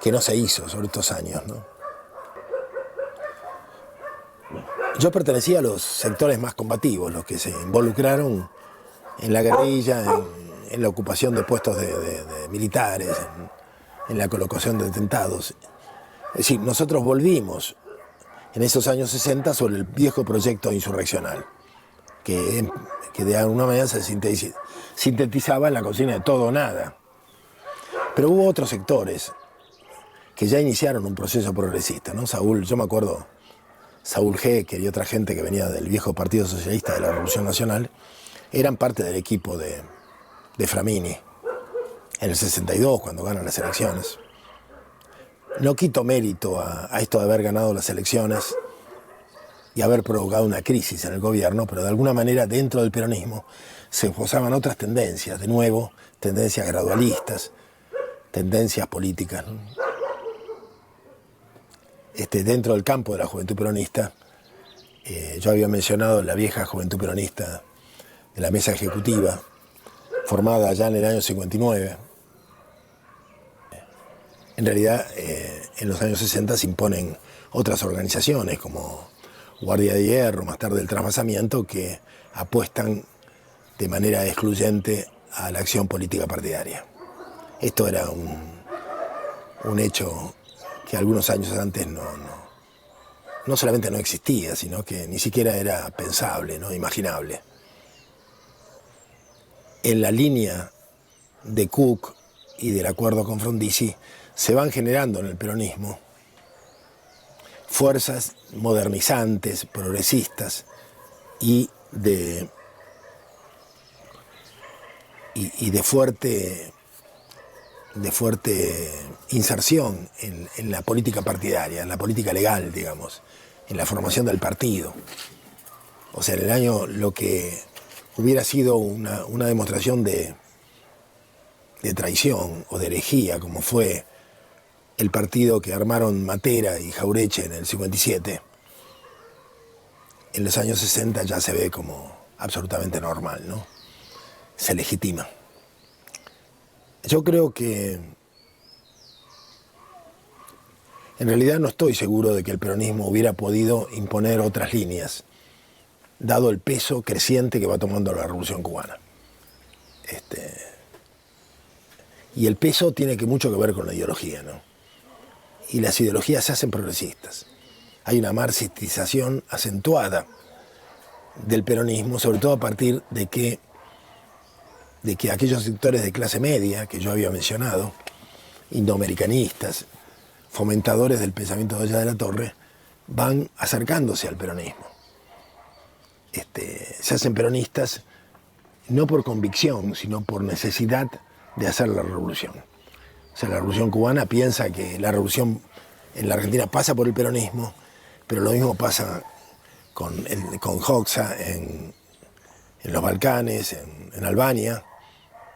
que no se hizo sobre estos años, ¿no? Yo pertenecía a los sectores más combativos, los que se involucraron en la guerrilla, en la ocupación de puestos de militares, en la colocación de atentados. Es decir, nosotros volvimos en esos años 60 sobre el viejo proyecto insurreccional, que de alguna manera se sintetizaba en la consigna de todo o nada. Pero hubo otros sectores que ya iniciaron un proceso progresista, ¿no? Yo me acuerdo, Saúl Hecker y otra gente que venía del viejo Partido Socialista de la Revolución Nacional, eran parte del equipo de Framini en el 62, cuando ganan las elecciones. No quito mérito a esto de haber ganado las elecciones y haber provocado una crisis en el gobierno, pero de alguna manera dentro del peronismo se esbozaban otras tendencias, de nuevo, tendencias gradualistas, tendencias políticas, ¿no? Dentro del campo de la juventud peronista, yo había mencionado la vieja juventud peronista de la mesa ejecutiva, formada ya en el año 59. En realidad, en los años 60 se imponen otras organizaciones como Guardia de Hierro, más tarde el Trasvasamiento, que apuestan de manera excluyente a la acción política partidaria. Esto era un hecho que algunos años antes no solamente no existía, sino que ni siquiera era pensable, ¿no? Imaginable. En la línea de Cook y del acuerdo con Frondizi se van generando en el peronismo fuerzas modernizantes, progresistas y de fuerte inserción en la política partidaria, en la política legal, digamos, en la formación del partido. O sea, en el año lo que hubiera sido una demostración de traición o de herejía, como fue el partido que armaron Matera y Jaureche en el 57, en los años 60 ya se ve como absolutamente normal, ¿no? Se legitima. Yo creo que en realidad no estoy seguro de que el peronismo hubiera podido imponer otras líneas dado el peso creciente que va tomando la Revolución Cubana. Y el peso tiene mucho que ver con la ideología, ¿no? Y las ideologías se hacen progresistas. Hay una marxistización acentuada del peronismo, sobre todo a partir de que aquellos sectores de clase media que yo había mencionado, indoamericanistas, fomentadores del pensamiento de Allá de la Torre, van acercándose al peronismo. Se hacen peronistas no por convicción, sino por necesidad de hacer la revolución. O sea, la Revolución Cubana piensa que la revolución en la Argentina pasa por el peronismo, pero lo mismo pasa con Hoxha en los Balcanes, en Albania,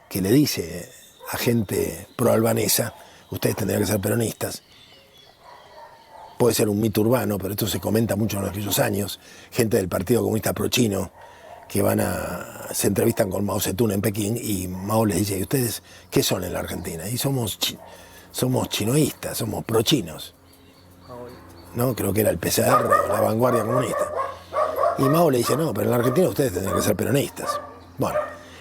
que le dice a gente pro-albanesa, ustedes tendrían que ser peronistas. Puede ser un mito urbano, pero esto se comenta mucho en aquellos años. Gente del Partido Comunista Pro-Chino que se entrevistan con Mao Zedong en Pekín y Mao les dice, ¿y ustedes qué son en la Argentina? Y somos chinoístas, somos pro-chinos. ¿No? Creo que era el PCR o la vanguardia comunista. Y Mao le dice, no, pero en la Argentina ustedes tendrían que ser peronistas.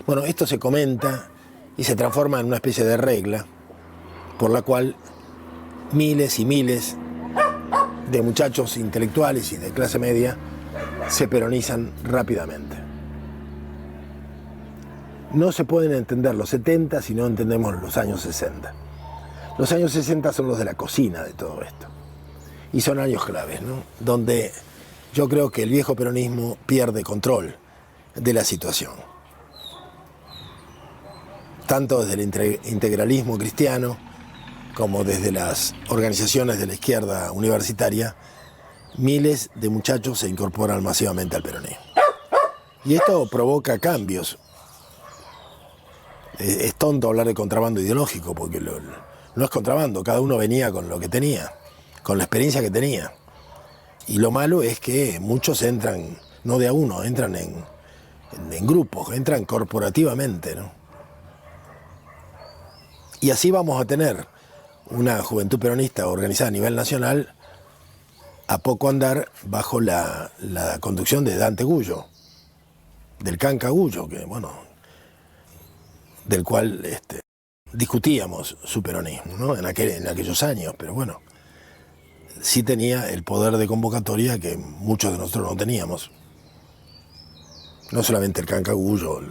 Bueno, esto se comenta y se transforma en una especie de regla por la cual miles y miles de muchachos intelectuales y de clase media se peronizan rápidamente. No se pueden entender los 70 si no entendemos los años 60. Los años 60 son los de la cocina de todo esto. Y son años claves, ¿no? Donde yo creo que el viejo peronismo pierde control de la situación. Tanto desde el integralismo cristiano como desde las organizaciones de la izquierda universitaria, miles de muchachos se incorporan masivamente al peronismo. Y esto provoca cambios. Es tonto hablar de contrabando ideológico, porque no es contrabando, cada uno venía con lo que tenía, con la experiencia que tenía. Y lo malo es que muchos entran, no de a uno, entran en grupos, entran corporativamente, ¿no? Y así vamos a tener una juventud peronista organizada a nivel nacional a poco andar bajo la conducción de Dante Gullo, del Canca Gullo, que del cual discutíamos su peronismo, ¿no? en aquellos años, pero bueno, sí tenía el poder de convocatoria que muchos de nosotros no teníamos. No solamente el Canca Gullo,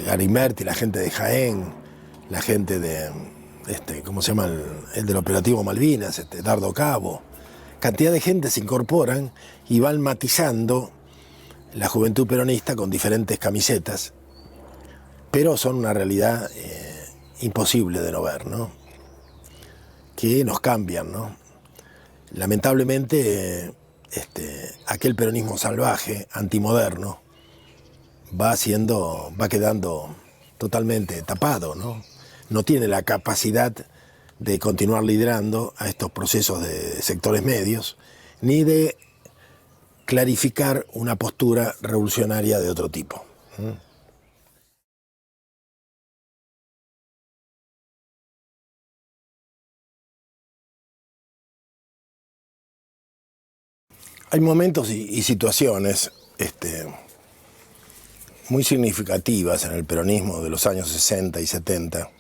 Garimberti, la gente de Jaén, la gente de, ¿cómo se llama? El del operativo Malvinas, Dardo Cabo. Cantidad de gente se incorporan y van matizando la juventud peronista con diferentes camisetas, pero son una realidad imposible de no ver, ¿no? Que nos cambian, ¿no? Lamentablemente, aquel peronismo salvaje, antimoderno, va quedando totalmente tapado, ¿no? No tiene la capacidad de continuar liderando a estos procesos de sectores medios, ni de clarificar una postura revolucionaria de otro tipo. Hay momentos y situaciones muy significativas en el peronismo de los años 60 y 70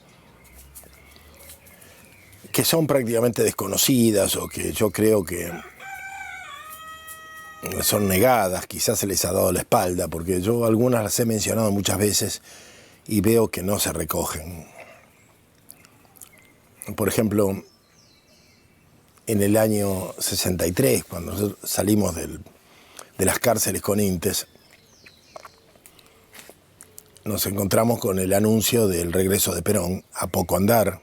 que son prácticamente desconocidas o que yo creo que son negadas, quizás se les ha dado la espalda, porque yo algunas las he mencionado muchas veces y veo que no se recogen. Por ejemplo, en el año 63, cuando nosotros salimos de las cárceles con Intes, nos encontramos con el anuncio del regreso de Perón a poco andar,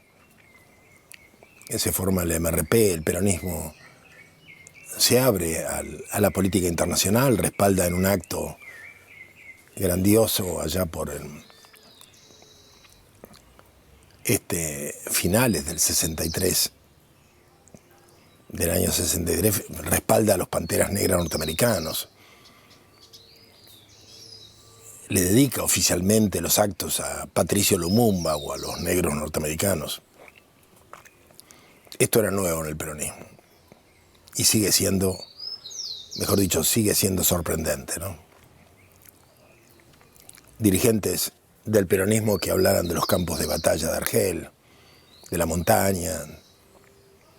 que se forma el MRP, el peronismo se abre a la política internacional, respalda en un acto grandioso allá por finales del 63, del año 63, respalda a los Panteras Negras norteamericanos. Le dedica oficialmente los actos a Patricio Lumumba o a los negros norteamericanos. Esto era nuevo en el peronismo. y sigue siendo, mejor dicho, sigue siendo sorprendente, ¿no? Dirigentes del peronismo que hablaran de los campos de batalla de Argel, de la montaña,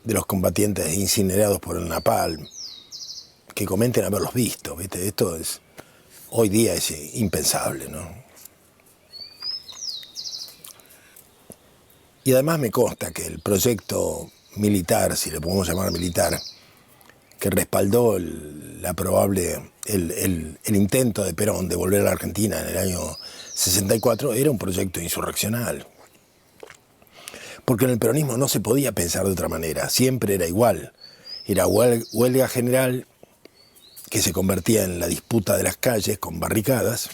de los combatientes incinerados por el napalm, que comenten haberlos visto, ¿viste? Esto es, hoy día es impensable, ¿no? Y además me consta que el proyecto militar, si le podemos llamar militar, que respaldó el intento de Perón de volver a la Argentina en el año 64, era un proyecto insurreccional. Porque en el peronismo no se podía pensar de otra manera, siempre era igual. Era huelga general que se convertía en la disputa de las calles con barricadas,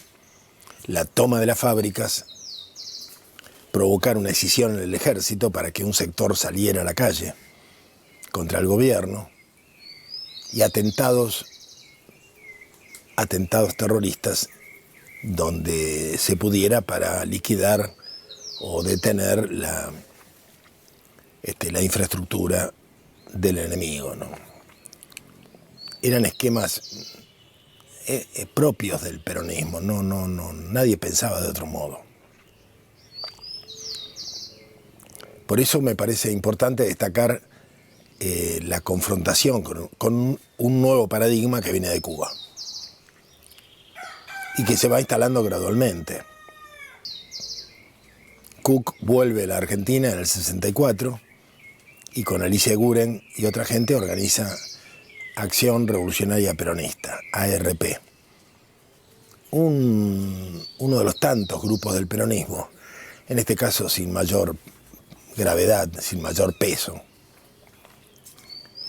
la toma de las fábricas, provocar una escisión en el ejército para que un sector saliera a la calle contra el gobierno, y atentados terroristas donde se pudiera para liquidar o detener la infraestructura del enemigo, ¿no? Eran esquemas propios del peronismo, nadie pensaba de otro modo. Por eso me parece importante destacar la confrontación con un nuevo paradigma que viene de Cuba y que se va instalando gradualmente. Cook vuelve a la Argentina en el 64 y con Alicia Guren y otra gente organiza Acción Revolucionaria Peronista, ARP. Uno de los tantos grupos del peronismo, en este caso sin mayor gravedad, sin mayor peso,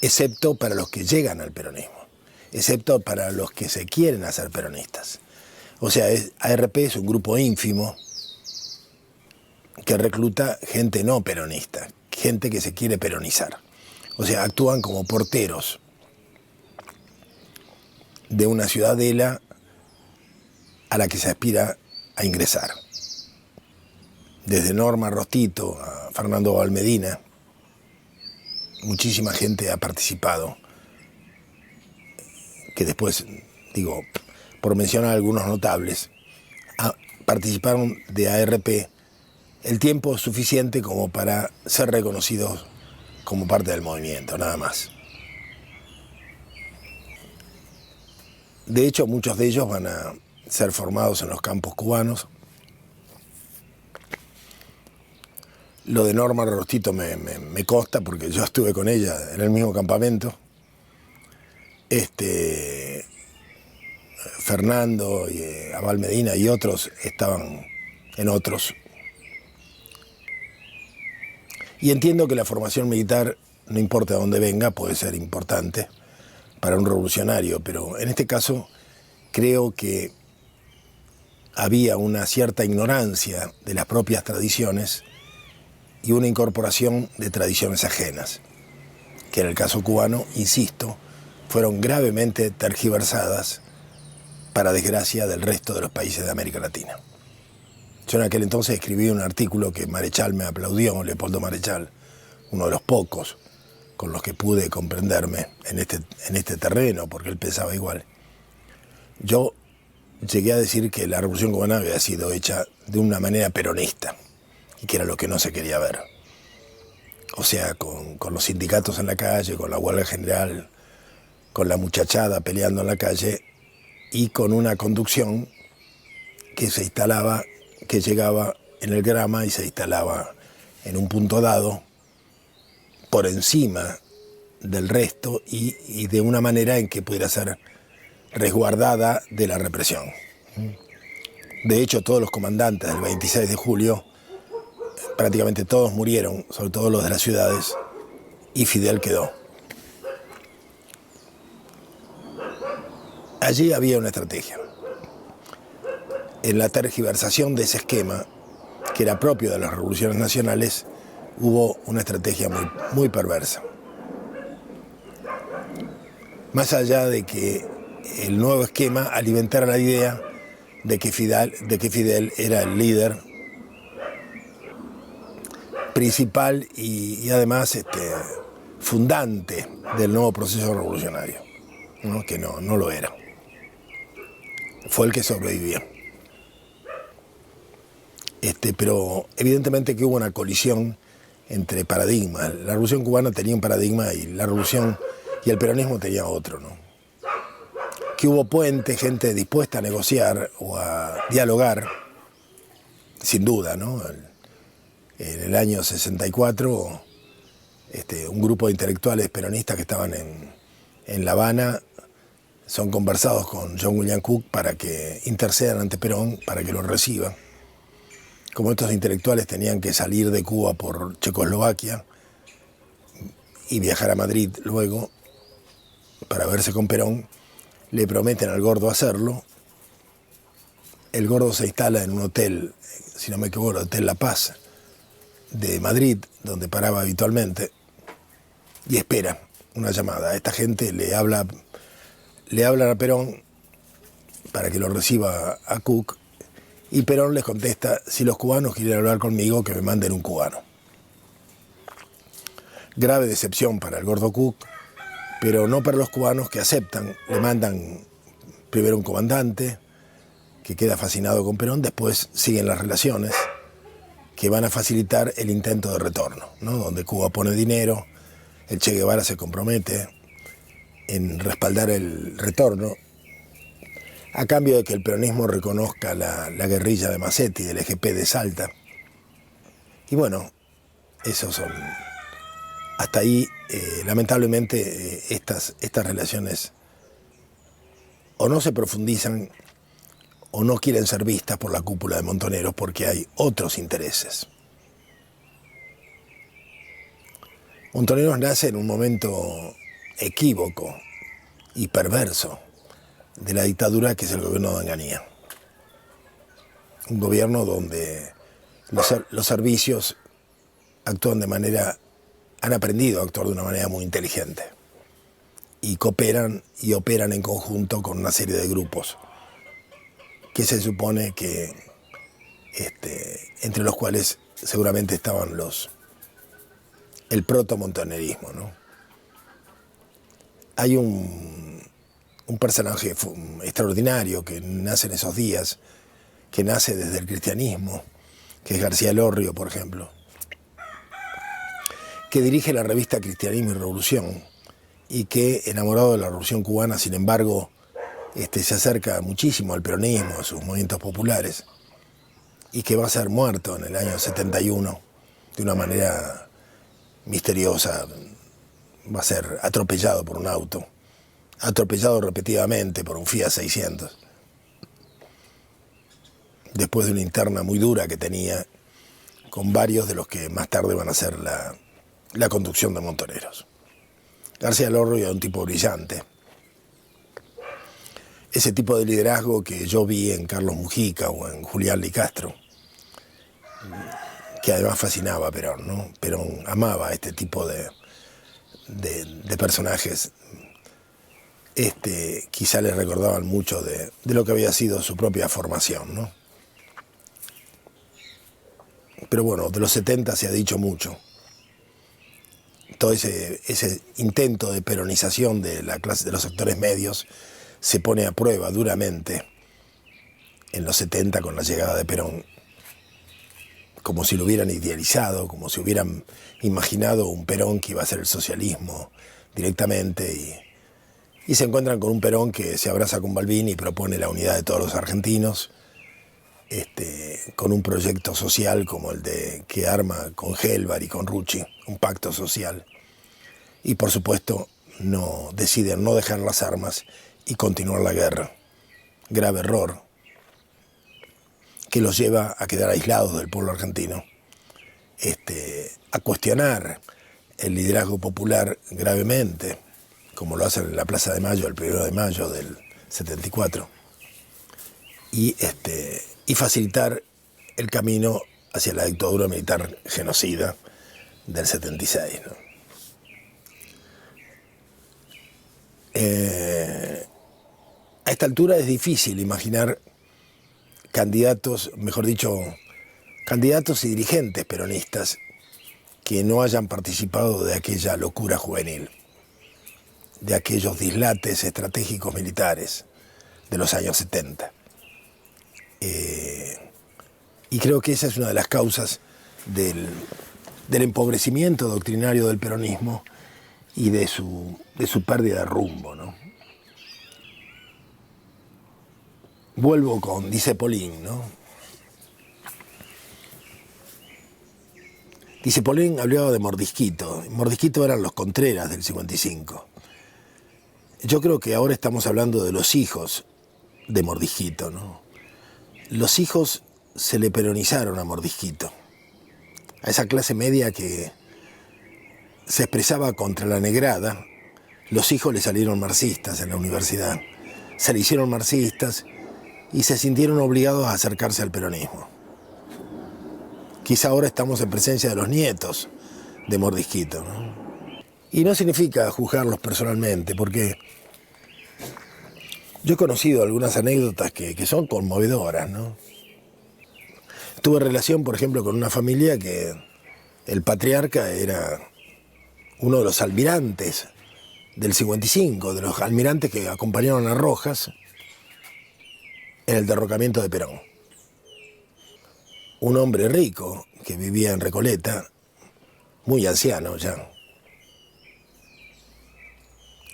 excepto para los que llegan al peronismo, excepto para los que se quieren hacer peronistas. O sea, ARP es un grupo ínfimo que recluta gente no peronista, gente que se quiere peronizar. O sea, actúan como porteros de una ciudadela a la que se aspira a ingresar. Desde Norma Rostito a Fernando Valmedina, muchísima gente ha participado, que después, digo, por mencionar algunos notables, participaron de ARP el tiempo suficiente como para ser reconocidos como parte del movimiento, nada más. De hecho, muchos de ellos van a ser formados en los campos cubanos. Lo de Norma Rostito me consta porque yo estuve con ella en el mismo campamento. Fernando y Abal Medina y otros estaban en otros. Y entiendo que la formación militar, no importa de dónde venga, puede ser importante para un revolucionario, pero en este caso creo que había una cierta ignorancia de las propias tradiciones y una incorporación de tradiciones ajenas, que en el caso cubano, insisto, fueron gravemente tergiversadas para desgracia del resto de los países de América Latina. Yo en aquel entonces escribí un artículo que Marechal me aplaudió, Leopoldo Marechal, uno de los pocos con los que pude comprenderme en este terreno, porque él pensaba igual. Yo llegué a decir que la Revolución Cubana había sido hecha de una manera peronista, y que era lo que no se quería ver. O sea, con los sindicatos en la calle, con la huelga general, con la muchachada peleando en la calle y con una conducción que se instalaba, que llegaba en el grama y se instalaba en un punto dado por encima del resto y de una manera en que pudiera ser resguardada de la represión. De hecho, todos los comandantes del 26 de julio, prácticamente todos murieron, sobre todo los de las ciudades, y Fidel quedó. Allí había una estrategia. En la tergiversación de ese esquema, que era propio de las revoluciones nacionales, hubo una estrategia muy perversa. Más allá de que el nuevo esquema alimentara la idea de que Fidel era el líder principal y además fundante del nuevo proceso revolucionario, ¿no? Que no lo era. Fue el que sobrevivió. Pero evidentemente que hubo una colisión entre paradigmas. La Revolución Cubana tenía un paradigma y la Revolución y el peronismo tenía otro, ¿no? Que hubo puente, gente dispuesta a negociar o a dialogar, sin duda, ¿no? En el año 64, un grupo de intelectuales peronistas que estaban en La Habana son conversados con John William Cook para que intercedan ante Perón, para que lo reciba. Como estos intelectuales tenían que salir de Cuba por Checoslovaquia y viajar a Madrid luego para verse con Perón, le prometen al Gordo hacerlo. El Gordo se instala en un hotel, si no me equivoco, el Hotel La Paz de Madrid, donde paraba habitualmente, y espera una llamada. Esta gente le hablan a Perón para que lo reciba a Cook, y Perón les contesta: si los cubanos quieren hablar conmigo, que me manden un cubano. Grave decepción para el Gordo Cook, pero no para los cubanos, que aceptan. Le mandan primero un comandante que queda fascinado con Perón, después siguen las relaciones que van a facilitar el intento de retorno, ¿no? Donde Cuba pone dinero, el Che Guevara se compromete en respaldar el retorno, a cambio de que el peronismo reconozca la guerrilla de Macetti, del EGP de Salta. Y bueno, esos son... Hasta ahí, lamentablemente, estas relaciones o no se profundizan o no quieren ser vistas por la cúpula de Montoneros porque hay otros intereses. Montoneros nace en un momento equívoco y perverso de la dictadura, que es el gobierno de Onganía. Un gobierno donde los servicios han aprendido a actuar de una manera muy inteligente y cooperan y operan en conjunto con una serie de grupos que se supone que entre los cuales seguramente estaban el proto-montonerismo, ¿no? Hay un personaje extraordinario que nace en esos días, que nace desde el cristianismo, que es García Lorrio, por ejemplo, que dirige la revista Cristianismo y Revolución, y que, enamorado de la Revolución Cubana, sin embargo, se acerca muchísimo al peronismo, a sus movimientos populares, y que va a ser muerto en el año 71 de una manera misteriosa. Va a ser atropellado por un auto, atropellado repetidamente por un Fiat 600, después de una interna muy dura que tenía con varios de los que más tarde van a ser la conducción de Montoneros. García Lorrio era un tipo brillante. Ese tipo de liderazgo que yo vi en Carlos Mujica o en Julián Licastro, que además fascinaba a Perón, ¿no? Perón amaba a este tipo de personajes. Quizá les recordaban mucho de lo que había sido su propia formación, ¿no? Pero bueno, de los 70 se ha dicho mucho. Todo ese intento de peronización de la clase, de los sectores medios, se pone a prueba duramente en los 70 con la llegada de Perón, como si lo hubieran idealizado, como si hubieran imaginado un Perón que iba a hacer el socialismo directamente, y se encuentran con un Perón que se abraza con Balbín y propone la unidad de todos los argentinos, con un proyecto social como el que arma con Gelbar y con Rucci, un pacto social, y por supuesto deciden no dejar las armas y continuar la guerra. Grave error que los lleva a quedar aislados del pueblo argentino, a cuestionar el liderazgo popular gravemente, como lo hacen en la Plaza de Mayo, el 1 de mayo del 74, y facilitar el camino hacia la dictadura militar genocida del 76, ¿no? A esta altura es difícil imaginar candidatos y dirigentes peronistas que no hayan participado de aquella locura juvenil, de aquellos dislates estratégicos militares de los años 70. Y creo que esa es una de las causas del empobrecimiento doctrinario del peronismo y de su pérdida de rumbo, ¿no? Vuelvo dice Paulin, ¿no? Dice Paulin, hablaba de Mordisquito. Mordisquito eran los Contreras del 55. Yo creo que ahora estamos hablando de los hijos de Mordisquito, ¿no? Los hijos se le peronizaron a Mordisquito, a esa clase media que se expresaba contra la negrada. Los hijos le salieron marxistas en la universidad, se le hicieron marxistas y se sintieron obligados a acercarse al peronismo. Quizá ahora estamos en presencia de los nietos de Mordisquito, ¿no? Y no significa juzgarlos personalmente, porque yo he conocido algunas anécdotas que son conmovedoras, ¿no? Tuve relación, por ejemplo, con una familia que el patriarca era uno de los almirantes del 55, de los almirantes que acompañaron a Rojas en el derrocamiento de Perón. Un hombre rico que vivía en Recoleta, muy anciano ya.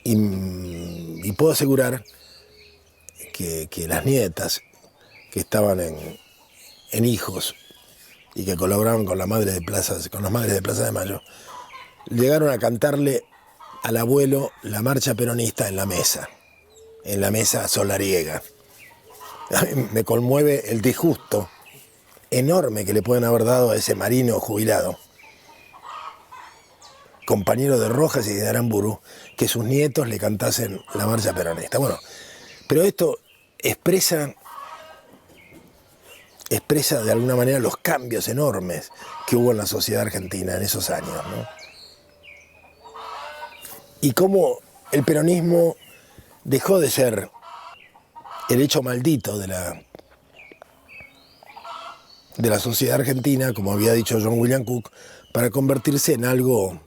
Y puedo asegurar que las nietas que estaban en Hijos y que colaboraban con las madres de Plaza de Mayo, llegaron a cantarle al abuelo la marcha peronista en la mesa solariega. A mí me conmueve el disgusto enorme que le pueden haber dado a ese marino jubilado, compañero de Rojas y de Aramburu, que sus nietos le cantasen la marcha peronista. Bueno, pero esto expresa de alguna manera los cambios enormes que hubo en la sociedad argentina en esos años, ¿no? Y cómo el peronismo dejó de ser el hecho maldito de la sociedad argentina, como había dicho John William Cook, para convertirse en algo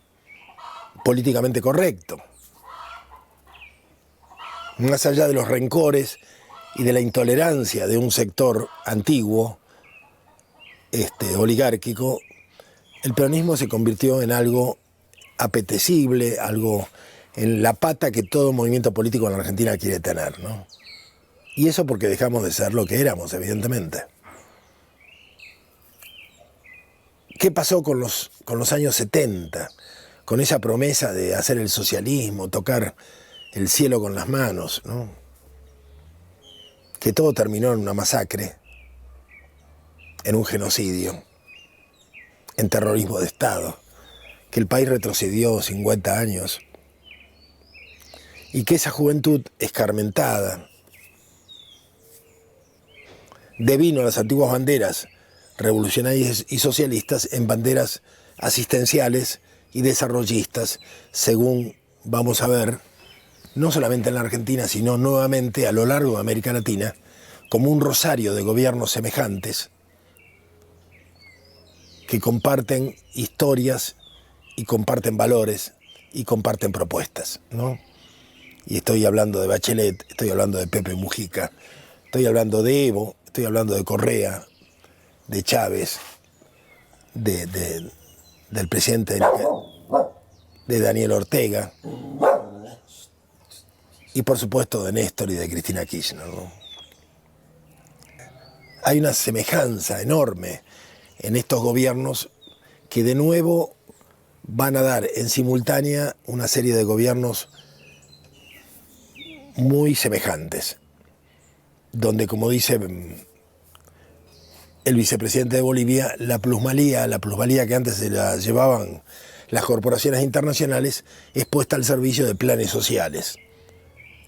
políticamente correcto. Más allá de los rencores y de la intolerancia de un sector antiguo, oligárquico, el peronismo se convirtió en algo apetecible, algo en la pata que todo movimiento político en la Argentina quiere tener, ¿no? Y eso porque dejamos de ser lo que éramos, evidentemente. ¿Qué pasó con los años 70? Con esa promesa de hacer el socialismo, tocar el cielo con las manos, ¿no? Que todo terminó en una masacre, en un genocidio, en terrorismo de Estado, que el país retrocedió 50 años y que esa juventud escarmentada devino las antiguas banderas revolucionarias y socialistas en banderas asistenciales y desarrollistas, según vamos a ver, no solamente en la Argentina, sino nuevamente a lo largo de América Latina, como un rosario de gobiernos semejantes que comparten historias y comparten valores y comparten propuestas, ¿no? Y estoy hablando de Bachelet, estoy hablando de Pepe Mujica, estoy hablando de Evo, estoy hablando de Correa, de Chávez, del presidente de Daniel Ortega y por supuesto de Néstor y de Cristina Kirchner, ¿no? Hay una semejanza enorme en estos gobiernos que de nuevo van a dar en simultánea una serie de gobiernos muy semejantes, donde, como dice el vicepresidente de Bolivia, la plusvalía que antes se la llevaban las corporaciones internacionales es puesta al servicio de planes sociales.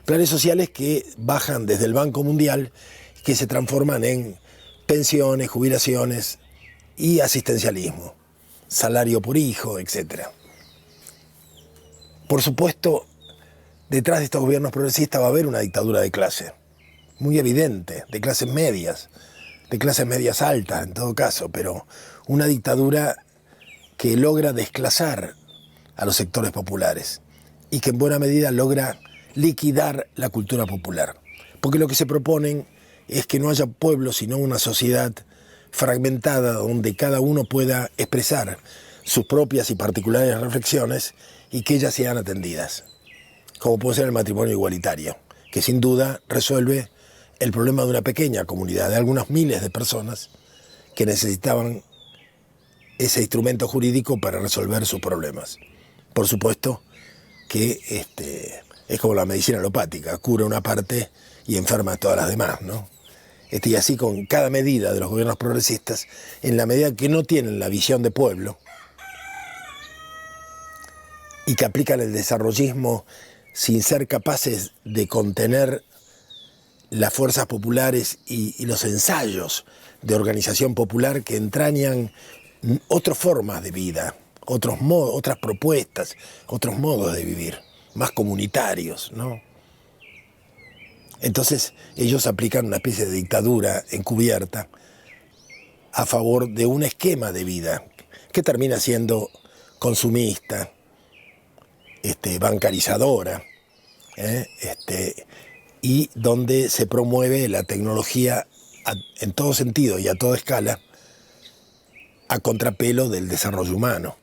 Planes sociales que bajan desde el Banco Mundial, que se transforman en pensiones, jubilaciones y asistencialismo, salario por hijo, etc. Por supuesto, detrás de estos gobiernos progresistas va a haber una dictadura de clase, muy evidente, de clases medias altas en todo caso, pero una dictadura que logra desclasar a los sectores populares y que en buena medida logra liquidar la cultura popular. Porque lo que se proponen es que no haya pueblo, sino una sociedad fragmentada donde cada uno pueda expresar sus propias y particulares reflexiones y que ellas sean atendidas, como puede ser el matrimonio igualitario, que sin duda resuelve el problema de una pequeña comunidad, de algunos miles de personas que necesitaban ese instrumento jurídico para resolver sus problemas. Por supuesto que es como la medicina alopática, cura una parte y enferma a todas las demás, ¿no? Y así con cada medida de los gobiernos progresistas, en la medida que no tienen la visión de pueblo y que aplican el desarrollismo sin ser capaces de contener las fuerzas populares y los ensayos de organización popular que entrañan otras formas de vida, otros modos, otras propuestas, otros modos de vivir, más comunitarios, ¿no? Entonces ellos aplican una especie de dictadura encubierta a favor de un esquema de vida que termina siendo consumista, bancarizadora, y donde se promueve la tecnología en todo sentido y a toda escala a contrapelo del desarrollo humano.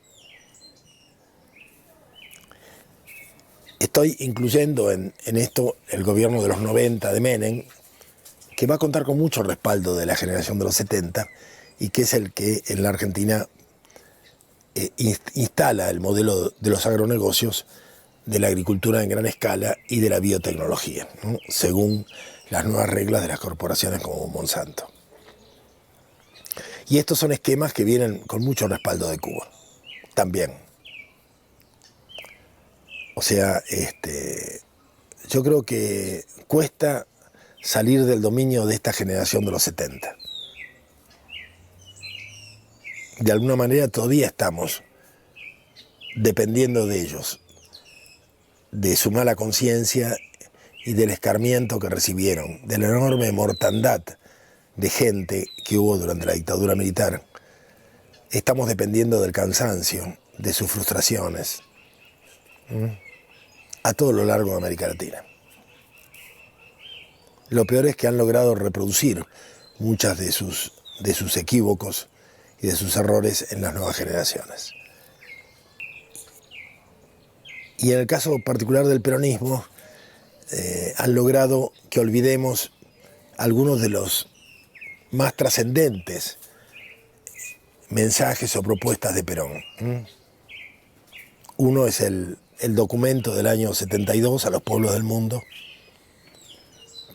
Estoy incluyendo en esto el gobierno de los 90 de Menem, que va a contar con mucho respaldo de la generación de los 70 y que es el que en la Argentina instala el modelo de los agronegocios, de la agricultura en gran escala y de la biotecnología, ¿no? Según las nuevas reglas de las corporaciones como Monsanto. Y estos son esquemas que vienen con mucho respaldo de Cuba, también. O sea, yo creo que cuesta salir del dominio de esta generación de los 70. De alguna manera todavía estamos dependiendo de ellos, de su mala conciencia y del escarmiento que recibieron, de la enorme mortandad de gente que hubo durante la dictadura militar. Estamos dependiendo del cansancio, de sus frustraciones, a todo lo largo de América Latina. Lo peor es que han logrado reproducir muchas de sus equívocos y de sus errores en las nuevas generaciones. Y en el caso particular del peronismo, han logrado que olvidemos algunos de los más trascendentes mensajes o propuestas de Perón. Uno es el documento del año 72 a los pueblos del mundo,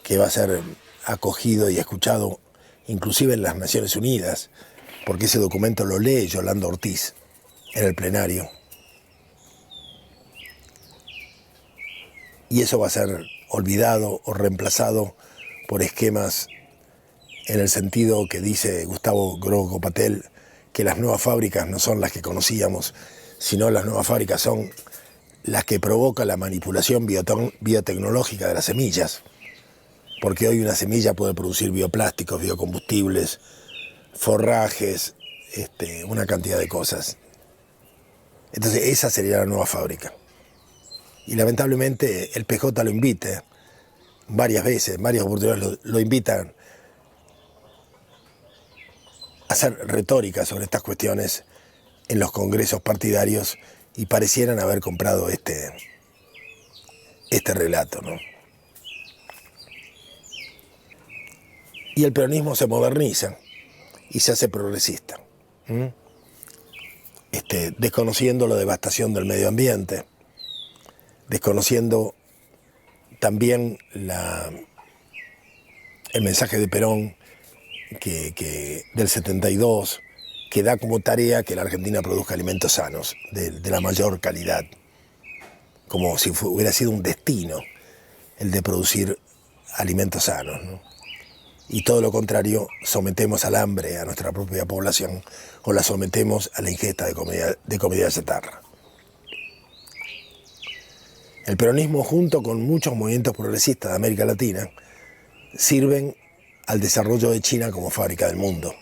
que va a ser acogido y escuchado inclusive en las Naciones Unidas, porque ese documento lo lee Yolanda Ortiz en el plenario. Y eso va a ser olvidado o reemplazado por esquemas en el sentido que dice Gustavo Grogo Patel, que las nuevas fábricas no son las que conocíamos, sino las nuevas fábricas son las que provoca la manipulación biotecnológica de las semillas, porque hoy una semilla puede producir bioplásticos, biocombustibles, forrajes, una cantidad de cosas. Entonces esa sería la nueva fábrica. Y lamentablemente el PJ lo invita varias veces, varias oportunidades lo invitan a hacer retórica sobre estas cuestiones en los congresos partidarios y parecieran haber comprado este relato, ¿no? Y el peronismo se moderniza y se hace progresista, desconociendo la devastación del medio ambiente, desconociendo también el mensaje de Perón del 72, que da como tarea que la Argentina produzca alimentos sanos, de la mayor calidad, como si hubiera sido un destino el de producir alimentos sanos, ¿no? Y todo lo contrario, sometemos al hambre a nuestra propia población o la sometemos a la ingesta de comida chatarra. El peronismo, junto con muchos movimientos progresistas de América Latina, sirven al desarrollo de China como fábrica del mundo.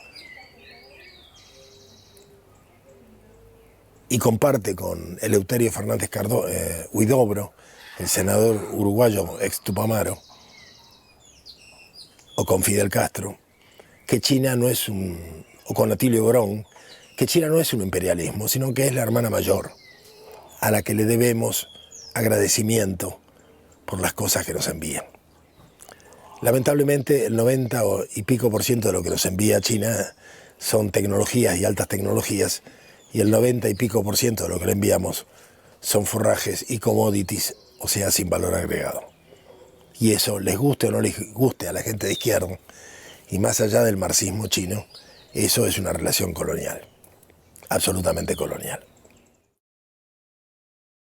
y comparte con Eleuterio Fernández Huidobro, el senador uruguayo ex Tupamaro, o con Fidel Castro, que China no es o con Atilio Borón, que China no es un imperialismo, sino que es la hermana mayor, a la que le debemos agradecimiento por las cosas que nos envían. Lamentablemente, el 90 y pico por ciento de lo que nos envía China son tecnologías y altas tecnologías, y el 90 y pico por ciento de lo que le enviamos son forrajes y commodities, o sea, sin valor agregado. Y eso, les guste o no les guste a la gente de izquierda, y más allá del marxismo chino, eso es una relación colonial, absolutamente colonial.